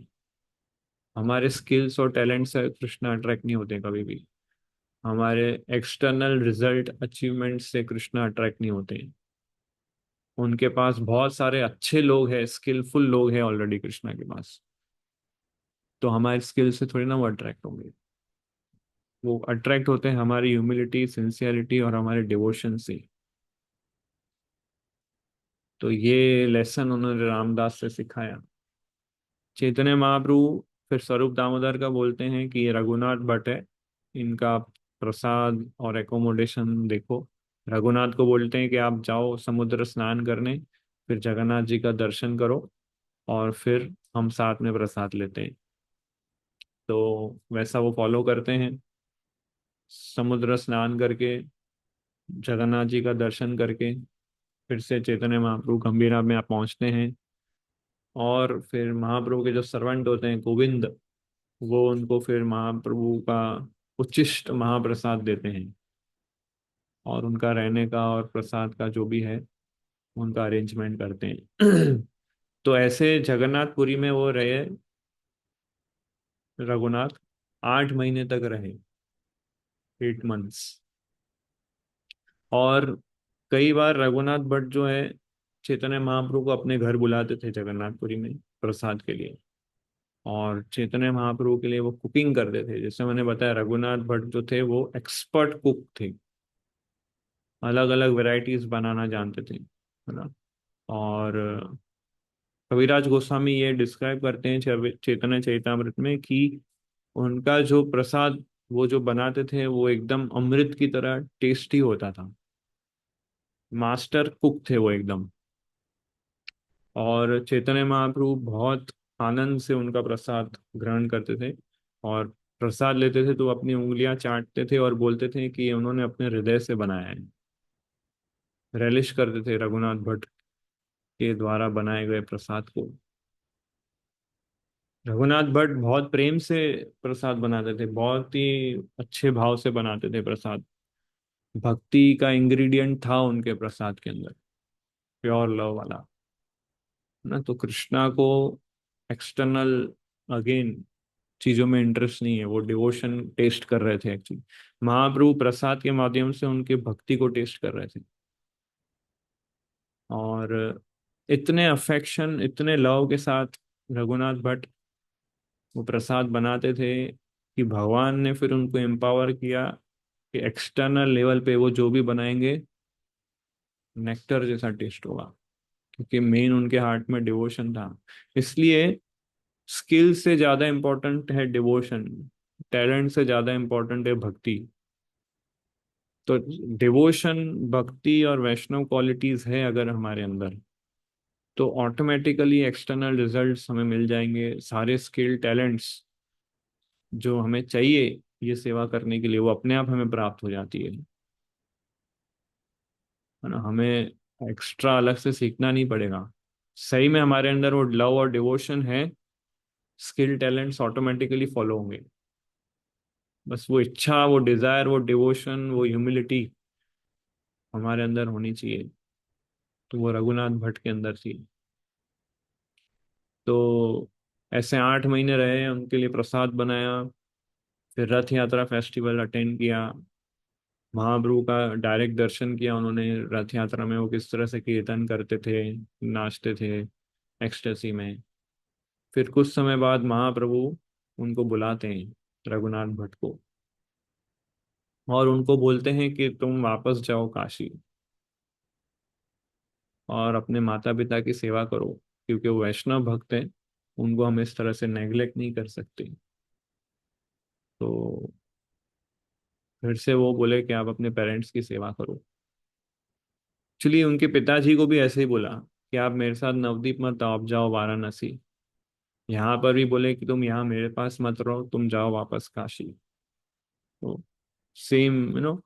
हमारे स्किल्स और टैलेंट से कृष्णा अट्रैक्ट नहीं होते कभी भी। हमारे एक्सटर्नल रिजल्ट अचीवमेंट से कृष्णा अट्रैक्ट नहीं होते। उनके पास बहुत सारे अच्छे लोग हैं, स्किलफुल लोग हैं ऑलरेडी कृष्णा के पास, तो हमारे स्किल से थोड़ी ना वो अट्रैक्ट होंगे। वो अट्रैक्ट होते हैं हमारी ह्यूमिलिटी, सिंसियरिटी और हमारे डिवोशन से। तो ये लेसन उन्होंने रामदास से सिखाया। चैतन्य महाप्रभु फिर स्वरूप दामोदर का बोलते हैं कि ये रघुनाथ भट्ट है, इनका प्रसाद और एकोमोडेशन देखो। रघुनाथ को बोलते हैं कि आप जाओ समुद्र स्नान करने, फिर जगन्नाथ जी का दर्शन करो, और फिर हम साथ में प्रसाद लेते हैं। तो वैसा वो फॉलो करते हैं। समुद्र स्नान करके, जगन्नाथ जी का दर्शन करके, फिर से चैतन्य महाप्रभु गंभीरा में आप पहुंचते हैं। और फिर महाप्रभु के जो सर्वेंट होते हैं गोविंद, वो उनको फिर महाप्रभु का उच्छिष्ट महाप्रसाद देते हैं, और उनका रहने का और प्रसाद का जो भी है उनका अरेंजमेंट करते हैं। तो ऐसे जगन्नाथपुरी में वो रहे, रघुनाथ 8 महीने तक रहे, 8 मंथ्स। और कई बार रघुनाथ भट्ट जो है चैतन्य महाप्रभु को अपने घर बुलाते थे जगन्नाथपुरी में प्रसाद के लिए, और चैतन्य महाप्रभु के लिए वो कुकिंग करते थे। जैसे मैंने बताया, रघुनाथ भट्ट जो थे वो एक्सपर्ट कुक थे, अलग अलग वैरायटीज बनाना जानते थे, है ना। और कविराज गोस्वामी ये डिस्क्राइब करते हैं चैतन्य चैतामृत में कि उनका जो प्रसाद वो जो बनाते थे वो एकदम अमृत की तरह टेस्टी होता था। मास्टर कुक थे वो एकदम। और चैतन्य महाप्रभु बहुत आनंद से उनका प्रसाद ग्रहण करते थे, और प्रसाद लेते थे तो अपनी उंगलियां चाटते थे और बोलते थे कि ये उन्होंने अपने हृदय से बनाया है। रेलिश करते थे रघुनाथ भट्ट के द्वारा बनाए गए प्रसाद को। रघुनाथ भट्ट बहुत प्रेम से प्रसाद बनाते थे, बहुत ही अच्छे भाव से बनाते थे प्रसाद। भक्ति का इंग्रेडिएंट था उनके प्रसाद के अंदर, प्योर लव वाला, ना। तो कृष्णा को एक्सटर्नल, अगेन, चीजों में इंटरेस्ट नहीं है, वो डिवोशन टेस्ट कर रहे थे एक्चुअली। महाप्रभु प्रसाद के माध्यम से उनके भक्ति को टेस्ट कर रहे थे। और इतने अफेक्शन, इतने लव के साथ रघुनाथ भट्ट वो प्रसाद बनाते थे कि भगवान ने फिर उनको एम्पावर किया कि एक्सटर्नल लेवल पे वो जो भी बनाएंगे नेक्टर जैसा टेस्ट होगा, क्योंकि मेन उनके हार्ट में डिवोशन था। इसलिए स्किल से ज्यादा इम्पोर्टेंट है डिवोशन, टैलेंट से ज्यादा इम्पोर्टेंट है भक्ति। तो डिवोशन, भक्ति और वैष्णव क्वालिटीज है अगर हमारे अंदर, तो ऑटोमेटिकली एक्सटर्नल रिजल्ट्स हमें मिल जाएंगे। सारे स्किल टैलेंट्स जो हमें चाहिए ये सेवा करने के लिए, वो अपने आप हमें प्राप्त हो जाती है ना। हमें एक्स्ट्रा अलग से सीखना नहीं पड़ेगा। सही में हमारे अंदर वो लव और डिवोशन है, स्किल टैलेंट्स ऑटोमेटिकली फॉलो होंगे। बस वो इच्छा, वो डिजायर, वो डिवोशन, वो ह्यूमिलिटी हमारे अंदर होनी चाहिए। तो वो रघुनाथ भट्ट के अंदर थी। तो ऐसे 8 महीने रहे, उनके लिए प्रसाद बनाया, फिर रथ यात्रा फेस्टिवल अटेंड किया, महाप्रभु का डायरेक्ट दर्शन किया उन्होंने रथ यात्रा में, वो किस तरह से कीर्तन करते थे, नाचते थे एक्सटेसी में। फिर कुछ समय बाद महाप्रभु उनको बुलाते हैं, रघुनाथ भट्ट को, और उनको बोलते हैं कि तुम वापस जाओ काशी और अपने माता पिता की सेवा करो, क्योंकि वो वैष्णव भक्त हैं, उनको हम इस तरह से नेग्लेक्ट नहीं कर सकते। तो फिर से वो बोले कि आप अपने पेरेंट्स की सेवा करो। एक्चुअली उनके पिताजी को भी ऐसे ही बोला कि आप मेरे साथ नवदीप मत आओ, आप जाओ वाराणसी। यहाँ पर भी बोले कि तुम यहाँ मेरे पास मत रहो, तुम जाओ वापस काशी। तो सेम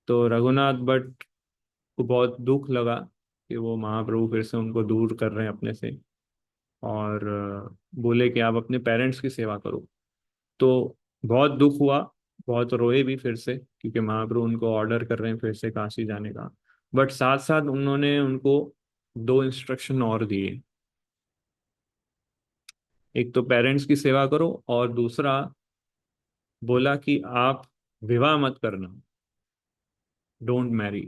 तो रघुनाथ भट्ट को बहुत दुख लगा कि वो महाप्रभु फिर से उनको दूर कर रहे हैं अपने से, और बोले कि आप अपने पेरेंट्स की सेवा करो। तो बहुत दुख हुआ, बहुत रोए भी फिर से, क्योंकि महाप्रभु उनको ऑर्डर कर रहे हैं फिर से काशी जाने का। बट साथ साथ उन्होंने उनको दो इंस्ट्रक्शन और दिए। एक तो पेरेंट्स की सेवा करो, और दूसरा बोला कि आप विवाह मत करना, डोंट मैरी।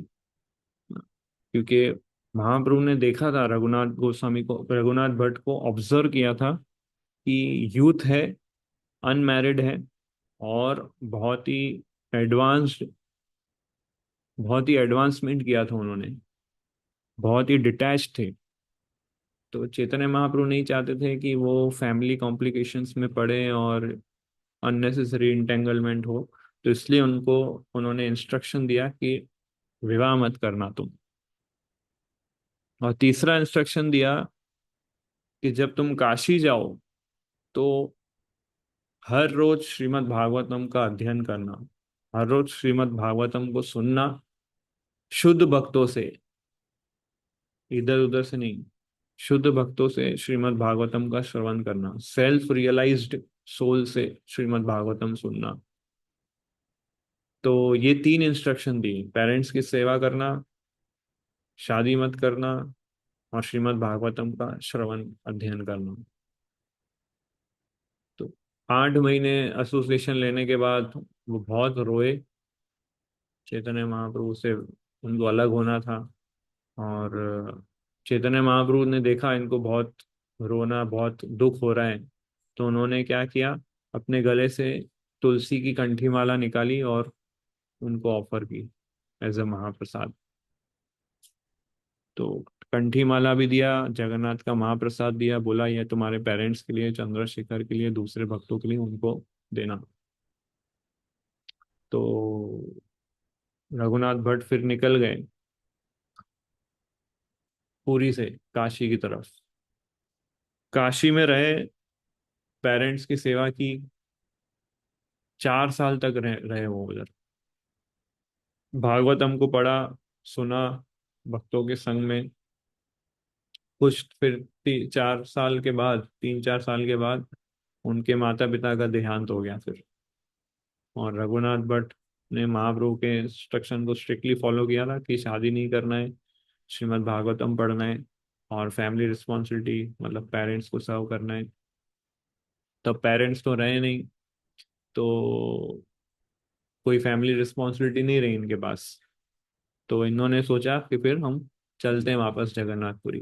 क्योंकि महाप्रभु ने देखा था रघुनाथ गोस्वामी को, रघुनाथ भट्ट को ऑब्जर्व किया था कि यूथ है, अनमैरिड है, और एडवांस्ड बहुत ही एडवांसमेंट किया था उन्होंने, बहुत ही डिटैच थे। तो चैतन्य महाप्रभु नहीं चाहते थे कि वो फैमिली कॉम्प्लिकेशंस में पड़े और अननेसेसरी इंटेंगलमेंट हो। तो इसलिए उनको उन्होंने इंस्ट्रक्शन दिया कि विवाह मत करना तुम। और तीसरा इंस्ट्रक्शन दिया कि जब तुम काशी जाओ तो हर रोज श्रीमद् भागवतम का अध्ययन करना, हर रोज श्रीमद् भागवतम को सुनना, शुद्ध भक्तों से, इधर उधर से नहीं, शुद्ध भक्तों से श्रीमद् भागवतम का श्रवण करना, सेल्फ रियलाइज्ड सोल से श्रीमद् भागवतम सुनना। तो ये तीन इंस्ट्रक्शन दी, पेरेंट्स की सेवा करना, शादी मत करना, और श्रीमद् भागवतम का श्रवण अध्ययन करना। तो 8 महीने एसोसिएशन लेने के बाद वो बहुत रोए, चैतन्य महाप्रभु से उनको अलग होना था। और चैतन्य महाप्रभु ने देखा इनको बहुत रोना, बहुत दुख हो रहा है, तो उन्होंने क्या किया, अपने गले से तुलसी की कंठी माला निकाली और उनको ऑफर की एज अ महाप्रसाद। तो कंठी माला भी दिया, जगन्नाथ का महाप्रसाद दिया, बोला यह तुम्हारे पेरेंट्स के लिए, चंद्रशेखर के लिए, दूसरे भक्तों के लिए, उनको देना। तो रघुनाथ भट्ट फिर निकल गए पुरी से काशी की तरफ। काशी में रहे, पेरेंट्स की सेवा की, 4 साल तक रहे वो उधर। भागवतम को पढ़ा, सुना भक्तों के संग में। कुछ फिर 4 साल के बाद, 3-4 साल के बाद उनके माता पिता का देहांत हो गया फिर। और रघुनाथ भट्ट ने महाप्रभु के इंस्ट्रक्शन को स्ट्रिक्टली फॉलो किया था कि शादी नहीं करना है, श्रीमद् भागवतम पढ़ना है, और फैमिली रिस्पॉन्सिबिलिटी मतलब पेरेंट्स को सर्व करना है। तब पेरेंट्स तो रहे नहीं, तो कोई फैमिली रिस्पॉन्सिबिलिटी नहीं रही इनके पास। तो इन्होंने सोचा कि फिर हम चलते हैं वापस जगन्नाथपुरी।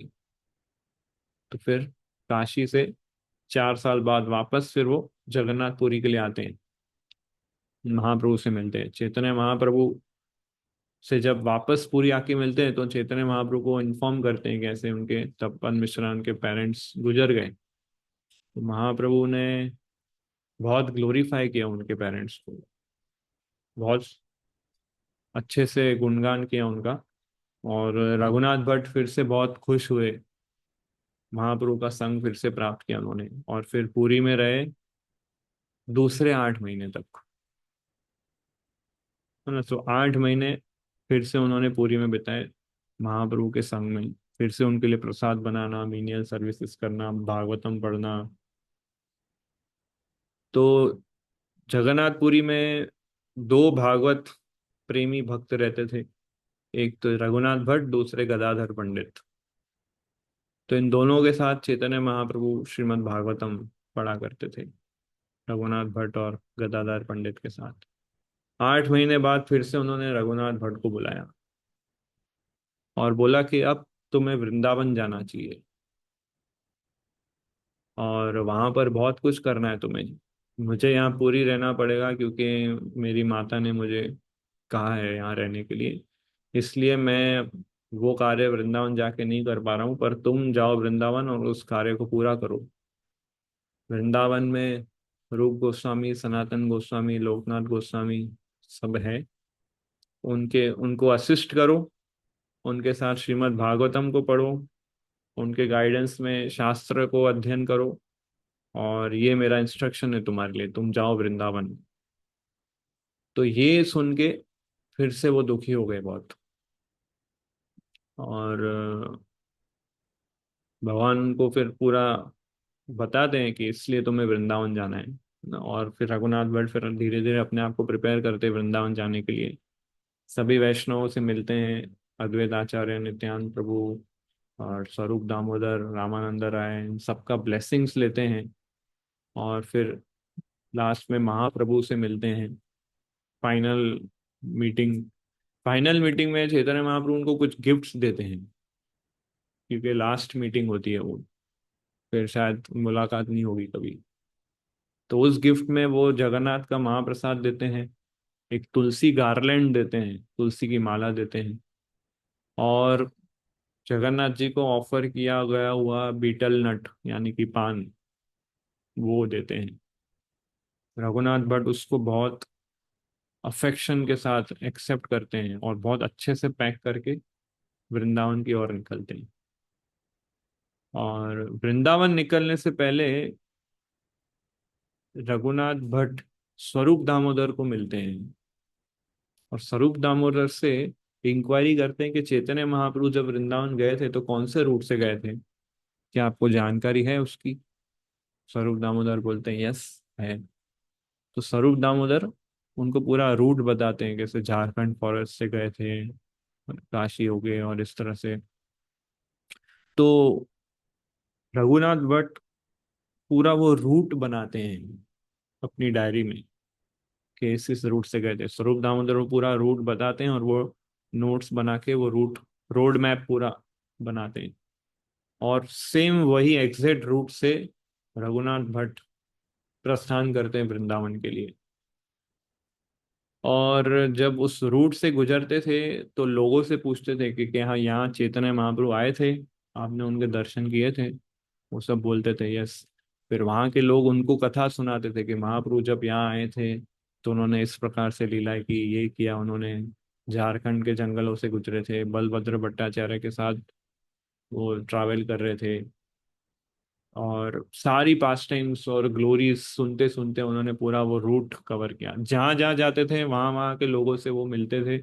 तो फिर काशी से 4 साल बाद वापस फिर वो जगन्नाथपुरी के लिए आते हैं, महाप्रभु से मिलते हैं। चैतन्य महाप्रभु से जब वापस पुरी आके मिलते हैं तो चैतन्य महाप्रभु को इन्फॉर्म करते हैं कैसे उनके तपन मिश्रा के पेरेंट्स गुजर गए। तो महाप्रभु ने बहुत ग्लोरीफाई किया उनके पेरेंट्स को, बहुत अच्छे से गुणगान किया उनका। और रघुनाथ भट्ट फिर से बहुत खुश हुए, महाप्रभु का संग फिर से प्राप्त किया उन्होंने, और फिर पुरी में रहे दूसरे 8 महीने तक, है ना। तो 8 महीने फिर से उन्होंने पुरी में बिताए महाप्रभु के संग में। फिर से उनके लिए प्रसाद बनाना, मीनियल सर्विसेज करना, भागवतम पढ़ना। तो जगन्नाथपुरी में दो भागवत प्रेमी भक्त रहते थे, एक तो रघुनाथ भट्ट, दूसरे गदाधर पंडित। तो इन दोनों के साथ चैतन्य महाप्रभु श्रीमद् भागवतम पढ़ा करते थे, रघुनाथ भट्ट और गदाधर पंडित के साथ। 8 महीने बाद फिर से उन्होंने रघुनाथ भट्ट को बुलाया और बोला कि अब तुम्हें वृंदावन जाना चाहिए और वहां पर बहुत कुछ करना है तुम्हें। मुझे यहाँ पूरी रहना पड़ेगा क्योंकि मेरी माता ने मुझे कहा है यहाँ रहने के लिए, इसलिए मैं वो कार्य वृंदावन जाके नहीं कर पा रहा हूँ, पर तुम जाओ वृंदावन और उस कार्य को पूरा करो। वृंदावन में रूप गोस्वामी, सनातन गोस्वामी, लोकनाथ गोस्वामी सब है, उनके उनको असिस्ट करो, उनके साथ श्रीमद् भागवतम को पढ़ो, उनके गाइडेंस में शास्त्र को अध्ययन करो, और ये मेरा इंस्ट्रक्शन है तुम्हारे लिए, तुम जाओ वृंदावन। तो ये सुन के फिर से वो दुखी हो गए बहुत, और भगवान को फिर पूरा बताते हैं कि इसलिए तुम्हें वृंदावन जाना है। और फिर रघुनाथ भट्ट फिर धीरे धीरे अपने आप को प्रिपेयर करते हैं वृंदावन जाने के लिए। सभी वैष्णवों से मिलते हैं, अद्वैत आचार्य, नित्यानंद प्रभु और स्वरूप दामोदर, रामानंद राय, इन सबका ब्लेसिंग्स लेते हैं। और फिर लास्ट में महाप्रभु से मिलते हैं, फाइनल मीटिंग। फाइनल मीटिंग में चैतन्य महाप्रभु उनको कुछ गिफ्ट्स देते हैं, क्योंकि लास्ट मीटिंग होती है वो, फिर शायद मुलाकात नहीं होगी कभी। तो उस गिफ्ट में वो जगन्नाथ का महाप्रसाद देते हैं, एक तुलसी गार्लैंड देते हैं, तुलसी की माला देते हैं, और जगन्नाथ जी को ऑफर किया गया हुआ बीटल नट यानी कि पान, वो देते हैं। रघुनाथ भट्ट उसको बहुत अफेक्शन के साथ एक्सेप्ट करते हैं और बहुत अच्छे से पैक करके वृंदावन की ओर निकलते हैं। और वृंदावन निकलने से पहले रघुनाथ भट्ट स्वरूप दामोदर को मिलते हैं, और स्वरूप दामोदर से इंक्वायरी करते हैं कि चैतन्य महाप्रभु जब वृंदावन गए थे तो कौन से रूट से गए थे, क्या आपको जानकारी है उसकी। स्वरूप दामोदर बोलते हैं यस है। तो स्वरूप दामोदर उनको पूरा रूट बताते हैं, कैसे झारखंड फॉरेस्ट से गए थे, काशी हो गए, और इस तरह से। तो रघुनाथ भट्ट पूरा वो रूट बनाते हैं अपनी डायरी में कि इस रूट से गए थे। स्वरूप दामोदर वो पूरा रूट बताते हैं और वो नोट्स बना के वो रूट, रोड मैप पूरा बनाते हैं, और सेम वही एग्जैक्ट रूट से रघुनाथ भट्ट प्रस्थान करते हैं वृंदावन के लिए। और जब उस रूट से गुजरते थे तो लोगों से पूछते थे कि हाँ यहाँ चैतन्य महाप्रभु आए थे, आपने उनके दर्शन किए थे। वो सब बोलते थे यस। फिर वहाँ के लोग उनको कथा सुनाते थे कि महाप्रभु जब यहाँ आए थे तो उन्होंने इस प्रकार से लीला की, ये किया उन्होंने, झारखंड के जंगलों से गुजरे थे, बलभद्र भट्टाचार्य के साथ वो ट्रैवल कर रहे थे, और सारी पास टाइम्स और ग्लोरीज सुनते सुनते उन्होंने पूरा वो रूट कवर किया। जहाँ जहाँ जाते थे वहाँ वहाँ के लोगों से वो मिलते थे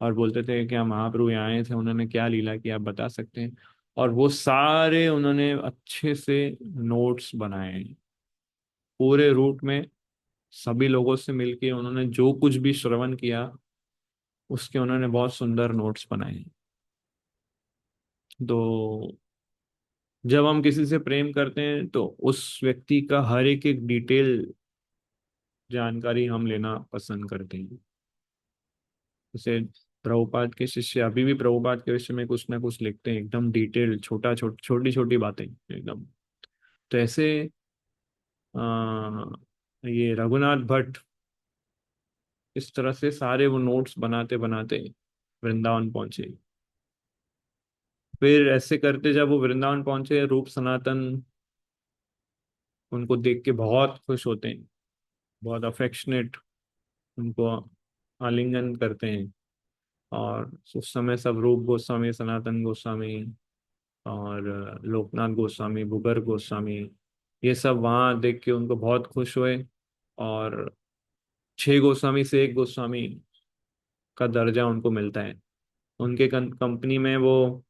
और बोलते थे क्या महाप्रभु यहाँ आए थे, उन्होंने क्या लीला की, आप बता सकते हैं। और वो सारे उन्होंने अच्छे से नोट्स बनाए हैं पूरे रूट में। सभी लोगों से मिलके उन्होंने जो कुछ भी श्रवण किया उसके उन्होंने बहुत सुंदर नोट्स बनाए हैं। तो जब हम किसी से प्रेम करते हैं तो उस व्यक्ति का हर एक एक डिटेल जानकारी हम लेना पसंद करते हैं। जैसे प्रभुपाद के शिष्य अभी भी प्रभुपाद के विषय में कुछ ना कुछ लिखते हैं, एकदम डिटेल, छोटी छोटी बातें एकदम। तो ऐसे आ, ये रघुनाथ भट्ट इस तरह से सारे वो नोट्स बनाते बनाते वृंदावन पहुंचे। फिर ऐसे करते जब वो वृंदावन पहुंचे, रूप सनातन उनको देख के बहुत खुश होते हैं, बहुत अफेक्शनेट उनको आलिंगन करते हैं। और उस समय सब रूप गोस्वामी, सनातन गोस्वामी और लोकनाथ गोस्वामी, भूगर गोस्वामी, ये सब वहाँ देख के उनको बहुत खुश हुए। और 6 गोस्वामी से एक गोस्वामी का दर्जा उनको मिलता है। उनके कंपनी में वो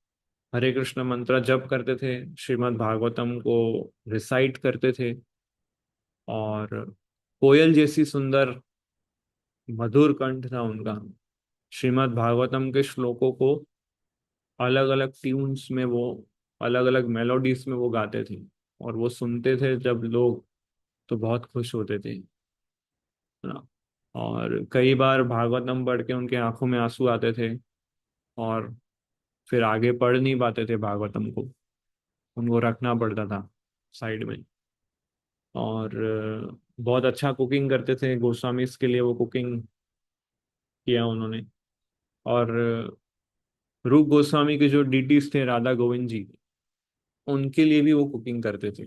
हरे कृष्ण मंत्र जप करते थे, श्रीमद् भागवतम को रिसाइट करते थे। और कोयल जैसी सुंदर मधुर कंठ था उनका। श्रीमद् भागवतम के श्लोकों को अलग अलग ट्यून्स में वो, अलग अलग मेलोडीज में वो गाते थे। और वो सुनते थे जब लोग, तो बहुत खुश होते थे, है ना। और कई बार भागवतम पढ़ के उनके आंखों में आंसू आते थे, और फिर आगे पढ़ नहीं पाते थे भागवतम को, उनको रखना पड़ता था साइड में। और बहुत अच्छा कुकिंग करते थे गोस्वामी, इसके लिए वो कुकिंग किया उन्होंने। और रूप गोस्वामी के जो डीटीज थे, राधा गोविंद जी, उनके लिए भी वो कुकिंग करते थे,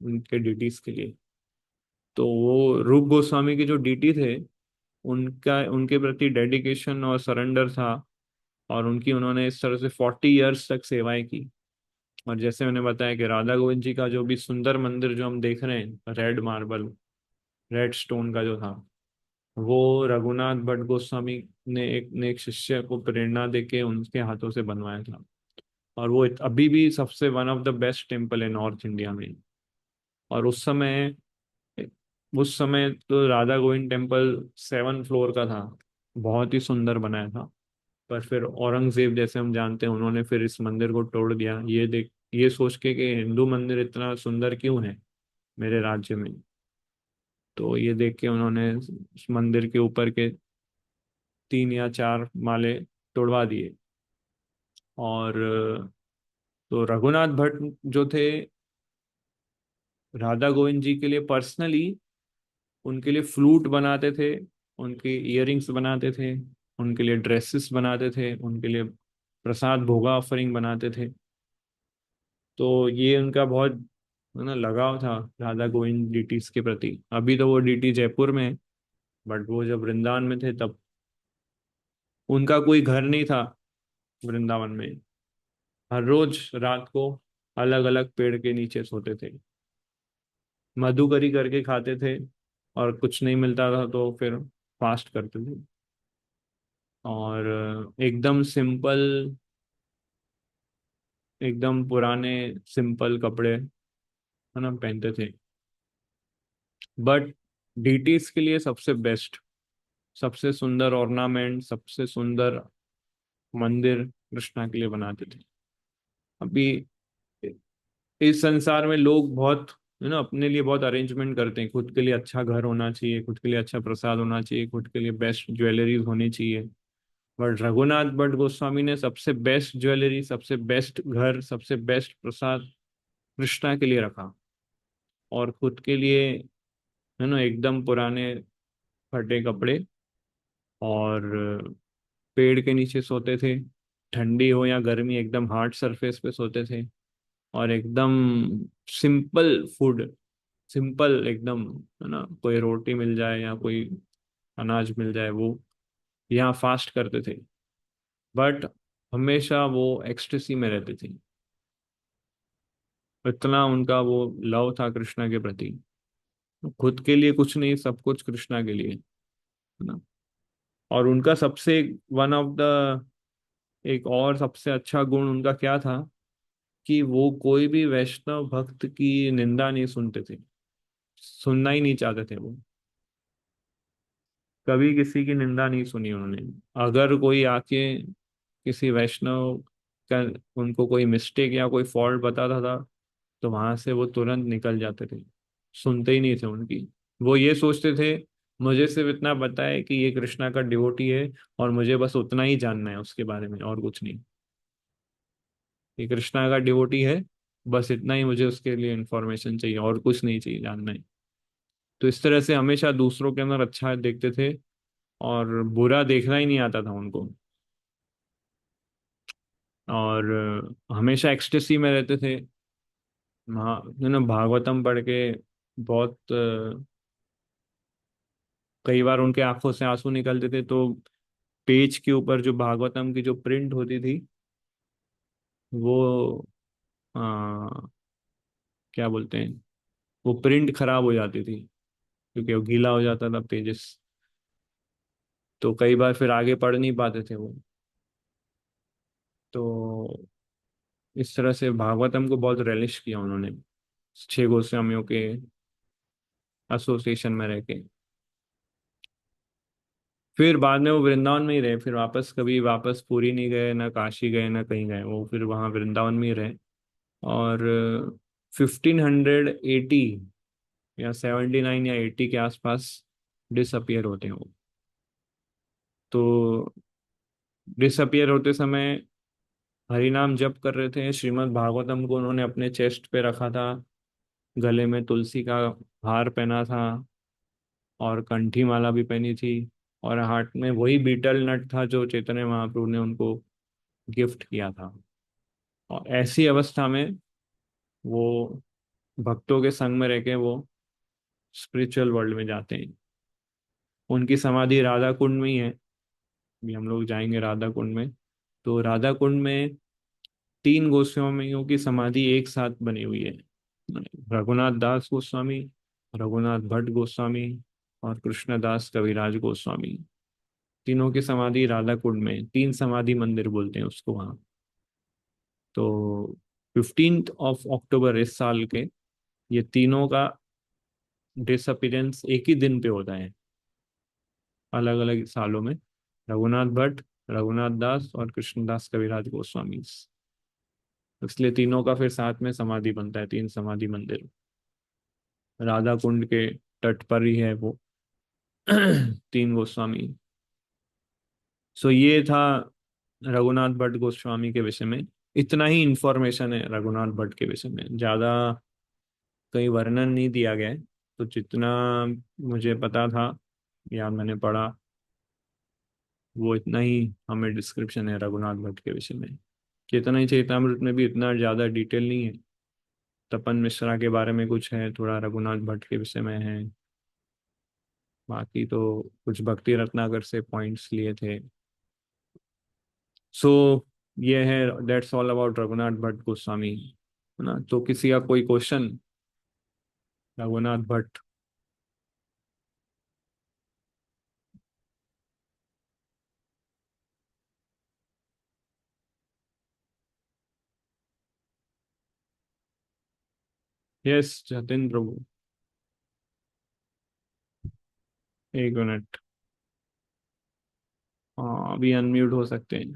उनके डीटीज के लिए। तो वो रूप गोस्वामी के जो डीटी थे, उनका उनके प्रति डेडिकेशन और सरेंडर था। और उनकी उन्होंने इस तरह से 40 इयर्स तक सेवाएं की। और जैसे मैंने बताया कि राधा गोविंद जी का जो भी सुंदर मंदिर जो हम देख रहे हैं, रेड मार्बल, रेड स्टोन का जो था, वो रघुनाथ भट्ट गोस्वामी ने एक शिष्य को प्रेरणा देके उनके हाथों से बनवाया था। और वो अभी भी सबसे one of the best temple है नॉर्थ इंडिया में। और उस समय तो राधा गोविंद टेम्पल 7 फ्लोर का था, बहुत ही सुंदर बनाया था। पर फिर औरंगजेब, जैसे हम जानते हैं, उन्होंने फिर इस मंदिर को तोड़ दिया, ये सोच के कि हिंदू मंदिर इतना सुंदर क्यों है मेरे राज्य में। तो ये देख के उन्होंने उस मंदिर के ऊपर के 3 या 4 माले तोड़वा दिए। और तो रघुनाथ भट्ट जो थे, राधा गोविंद जी के लिए पर्सनली उनके लिए फ्लूट बनाते थे, उनके इयररिंग्स बनाते थे, उनके लिए ड्रेसेस बनाते थे, उनके लिए प्रसाद भोगा ऑफरिंग बनाते थे। तो ये उनका बहुत, है ना, लगाव था राधा गोविंद डीटीज के प्रति। अभी तो वो डीटी जयपुर में है, बट वो जब वृंदावन में थे तब उनका कोई घर नहीं था वृंदावन में। हर रोज रात को अलग अलग पेड़ के नीचे सोते थे, मधुकरी करके खाते थे। और कुछ नहीं मिलता था तो फिर फास्ट करते थे। और एकदम सिंपल, एकदम पुराने सिंपल कपड़े, है ना, पहनते थे। बट डीटीज के लिए सबसे बेस्ट, सबसे सुंदर ऑर्नामेंट, सबसे सुंदर मंदिर कृष्णा के लिए बनाते थे। अभी इस संसार में लोग बहुत, है ना, अपने लिए बहुत अरेंजमेंट करते हैं, खुद के लिए अच्छा घर होना चाहिए, खुद के लिए अच्छा प्रसाद होना चाहिए, खुद के लिए बेस्ट ज्वेलरीज होनी चाहिए। बट रघुनाथ भट्ट गोस्वामी ने सबसे बेस्ट ज्वेलरी, सबसे बेस्ट घर, सबसे बेस्ट प्रसाद कृष्णा के लिए रखा। और खुद के लिए, है ना, एकदम पुराने फटे कपड़े, और पेड़ के नीचे सोते थे, ठंडी हो या गर्मी, एकदम हार्ड सरफेस पे सोते थे। और एकदम सिंपल फूड, सिंपल एकदम, है ना, कोई रोटी मिल जाए या कोई अनाज मिल जाए, वो यहाँ फास्ट करते थे। बट हमेशा वो एक्सटेसी में रहते थे, इतना उनका वो लव था कृष्णा के प्रति। खुद के लिए कुछ नहीं, सब कुछ कृष्णा के लिए, है ना। और उनका सबसे वन ऑफ द एक और सबसे अच्छा गुण उनका क्या था, कि वो कोई भी वैष्णव भक्त की निंदा नहीं सुनते थे, सुनना ही नहीं चाहते थे वो। कभी किसी की निंदा नहीं सुनी उन्होंने। अगर कोई आके किसी वैष्णव का, उनको कोई मिस्टेक या कोई फॉल्ट बताता था, तो वहां से वो तुरंत निकल जाते थे, सुनते ही नहीं थे उनकी। वो ये सोचते थे मुझे सिर्फ इतना पता है कि ये कृष्णा का डिवोटी है, और मुझे बस उतना ही जानना है उसके बारे में, और कुछ नहीं। ये कृष्णा का डिवोटी है, बस इतना ही मुझे उसके लिए इन्फॉर्मेशन चाहिए, और कुछ नहीं चाहिए जानना है। तो इस तरह से हमेशा दूसरों के अंदर अच्छा देखते थे, और बुरा देखना ही नहीं आता था उनको। और हमेशा एक्सटेसी में रहते थे। भागवतम पढ़ के बहुत कई बार उनके आंखों से आंसू निकलते थे। तो पेज के ऊपर जो भागवतम की जो प्रिंट होती थी, वो क्या बोलते हैं, वो प्रिंट खराब हो जाती थी, क्योंकि वो गीला हो जाता था पेजेस। तो कई बार फिर आगे पढ़ नहीं पाते थे वो। तो इस तरह से भागवतम को बहुत रेलिश किया उन्होंने, छह गोस्वामियों के एसोसिएशन में रह के। फिर बाद में वो वृंदावन में ही रहे, फिर वापस कभी वापस पुरी नहीं गए, ना काशी गए, ना कहीं गए, वो फिर वहाँ वृंदावन में ही रहे। और 1580 या 79 या 80 के आसपास डिसअपियर होते हैं वो। तो डिसअपियर होते समय हरि नाम जप कर रहे थे, श्रीमद् भागवतम को उन्होंने अपने चेस्ट पे रखा था, गले में तुलसी का हार पहना था, और कंठी माला भी पहनी थी, और हाथ में वही बीटल नट था जो चैतन्य महाप्रभु ने उनको गिफ्ट किया था। और ऐसी अवस्था में वो भक्तों के संग में रह के वो स्पिरिचुअल वर्ल्ड में जाते हैं। उनकी समाधि राधा कुंड में ही है। अभी हम लोग जाएंगे राधा कुंड में। तो राधा कुंड में तीन गोस्वामियों की समाधि एक साथ बनी हुई है। रघुनाथ दास गोस्वामी, रघुनाथ भट्ट गोस्वामी, और कृष्णदास कविराज गोस्वामी। तीनों की समाधि राधा कुंड में, तीन समाधि मंदिर बोलते हैं उसको वहाँ। तो 15 अक्टूबर इस साल के ये तीनों का डिसअपियरेंस एक ही दिन पे होता है, अलग अलग सालों में। रघुनाथ भट्ट, रघुनाथ दास, और कृष्णदास कविराज गोस्वामी। इसलिए तीनों का फिर साथ में समाधि बनता है, तीन समाधि मंदिर। राधा कुंड के तट पर ही है वो तीन गोस्वामी। सो ये था रघुनाथ भट्ट गोस्वामी के विषय में। इतना ही इंफॉर्मेशन है रघुनाथ भट्ट के विषय में, ज्यादा कहीं वर्णन नहीं दिया गया है। तो जितना मुझे पता था या मैंने पढ़ा, वो इतना ही हमें डिस्क्रिप्शन है रघुनाथ भट्ट के विषय में। चेतना ही चेतामृत में भी इतना ज्यादा डिटेल नहीं है। तपन मिश्रा के बारे में कुछ है, थोड़ा रघुनाथ भट्ट के विषय में है। बाकी तो कुछ भक्ति रत्नाकर से पॉइंट्स लिए थे। सो ये है, that's all about Raghunath Bhatt Goswami, है ना। तो किसी का कोई क्वेश्चन रघुनाथ भट्ट? यस जतिन प्रभु, एक मिनट। हाँ अभी अनम्यूट हो सकते हैं।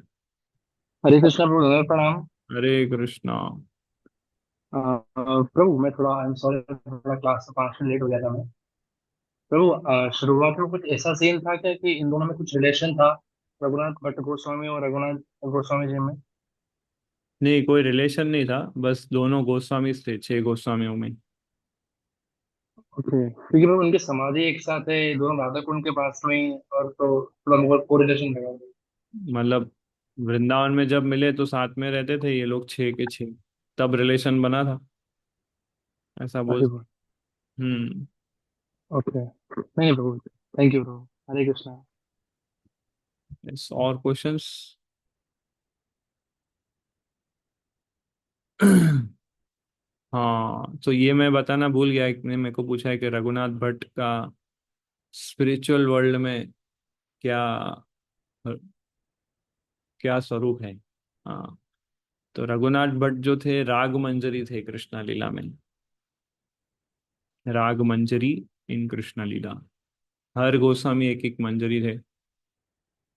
हरे कृष्णा प्रभु, दंडवत प्रणाम। हरे कृष्णा। प्रभु मैं थोड़ा, आई एम सॉरी, थोड़ा क्लास से 5 मिनट लेट हो गया था मैं। प्रभु शुरुआत में कुछ ऐसा सीन था क्या कि इन दोनों में कुछ रिलेशन था, रघुनाथ भट्ट गोस्वामी और रघुनाथ गोस्वामी जी में? नहीं, कोई रिलेशन नहीं था, बस दोनों गोस्वामी थे छह गोस्वामियों में। ओके, क्योंकि प्रभु उनकी समाधि एक साथ है, दोनों राधा कुंड के पास में ही, और तो थोड़ा बहुत कोरिलेशन लगा। मतलब वृंदावन में जब मिले तो साथ में रहते थे ये लोग, छह के छह, तब रिलेशन बना था, ऐसा बोल। अरे प्रभु। हम्म। ओके, नहीं प्रभु, थैंक यू प्रभु। हरे कृष्णा। yes, और क्वेश्चंस? हाँ, तो ये मैं बताना भूल गया, एक ने मेरे को पूछा है कि रघुनाथ भट्ट का स्पिरिचुअल वर्ल्ड में क्या क्या स्वरूप है। हाँ, तो रघुनाथ भट्ट जो थे राग मंजरी थे कृष्णा लीला में। राग मंजरी इन कृष्णा लीला। हर गोस्वामी एक एक मंजरी थे,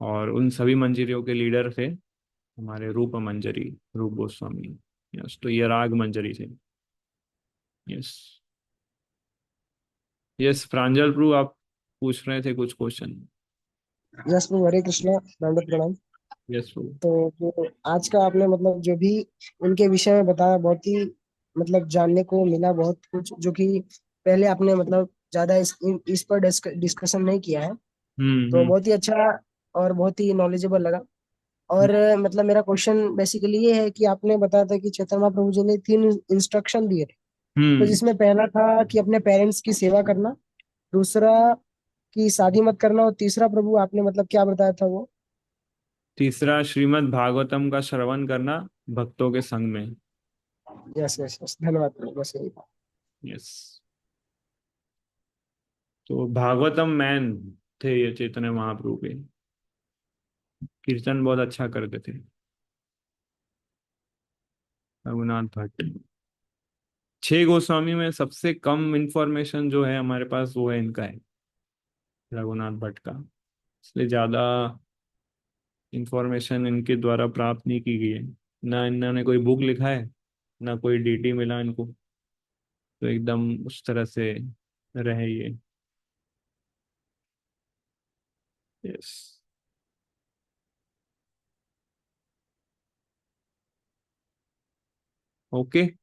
और उन सभी मंजरियों के लीडर थे हमारे रूप मंजरी, रूप गोस्वामी। यस, तो ये राग मंजरी थे। यस। यस प्रांजल प्रभु, आप पूछ रहे थे कुछ क्वेश्चन। यस प्रभु, हरे कृष्णा, दंडवत प्रणाम। यस प्रभु। तो जो आज का आपने मतलब जो भी उनके विषय में बताया, बहुत ही मतलब जानने को मिला बहुत कुछ, जो कि पहले आपने मतलब ज्यादा इस पर डिस्कशन नहीं किया है। तो हम्म। बहुत ही अच्छा और बहुत ही नॉलेजेबल लगा। और मतलब मेरा क्वेश्चन बेसिकली ये है कि आपने बताया था कि चैतन्य महाप्रभु जी ने 3 इंस्ट्रक्शन दिए थे। तो हम्म। जिसमें पहला था कि अपने पेरेंट्स की सेवा करना, दूसरा कि शादी मत करना, और तीसरा प्रभु आपने मतलब क्या बताया था वो? तीसरा श्रीमद् भागवतम का श्रवण करना भक्तों के संग में। यस यस यस, धन्यवाद प्रभु, बस यही था। यस। तो भागवतम मैन थे ये चैतन्य महाप्रभु के। कीर्तन बहुत अच्छा करते थे रघुनाथ भट्ट। 6 गोस्वामी में सबसे कम इंफॉर्मेशन जो है हमारे पास वो है इनका है, रघुनाथ भट्ट का। इसलिए ज्यादा इंफॉर्मेशन इनके द्वारा प्राप्त नहीं की गई है। ना इन्होंने कोई बुक लिखा है, ना कोई डीटी मिला इनको। तो एकदम उस तरह से रहे ये। यस। ओके।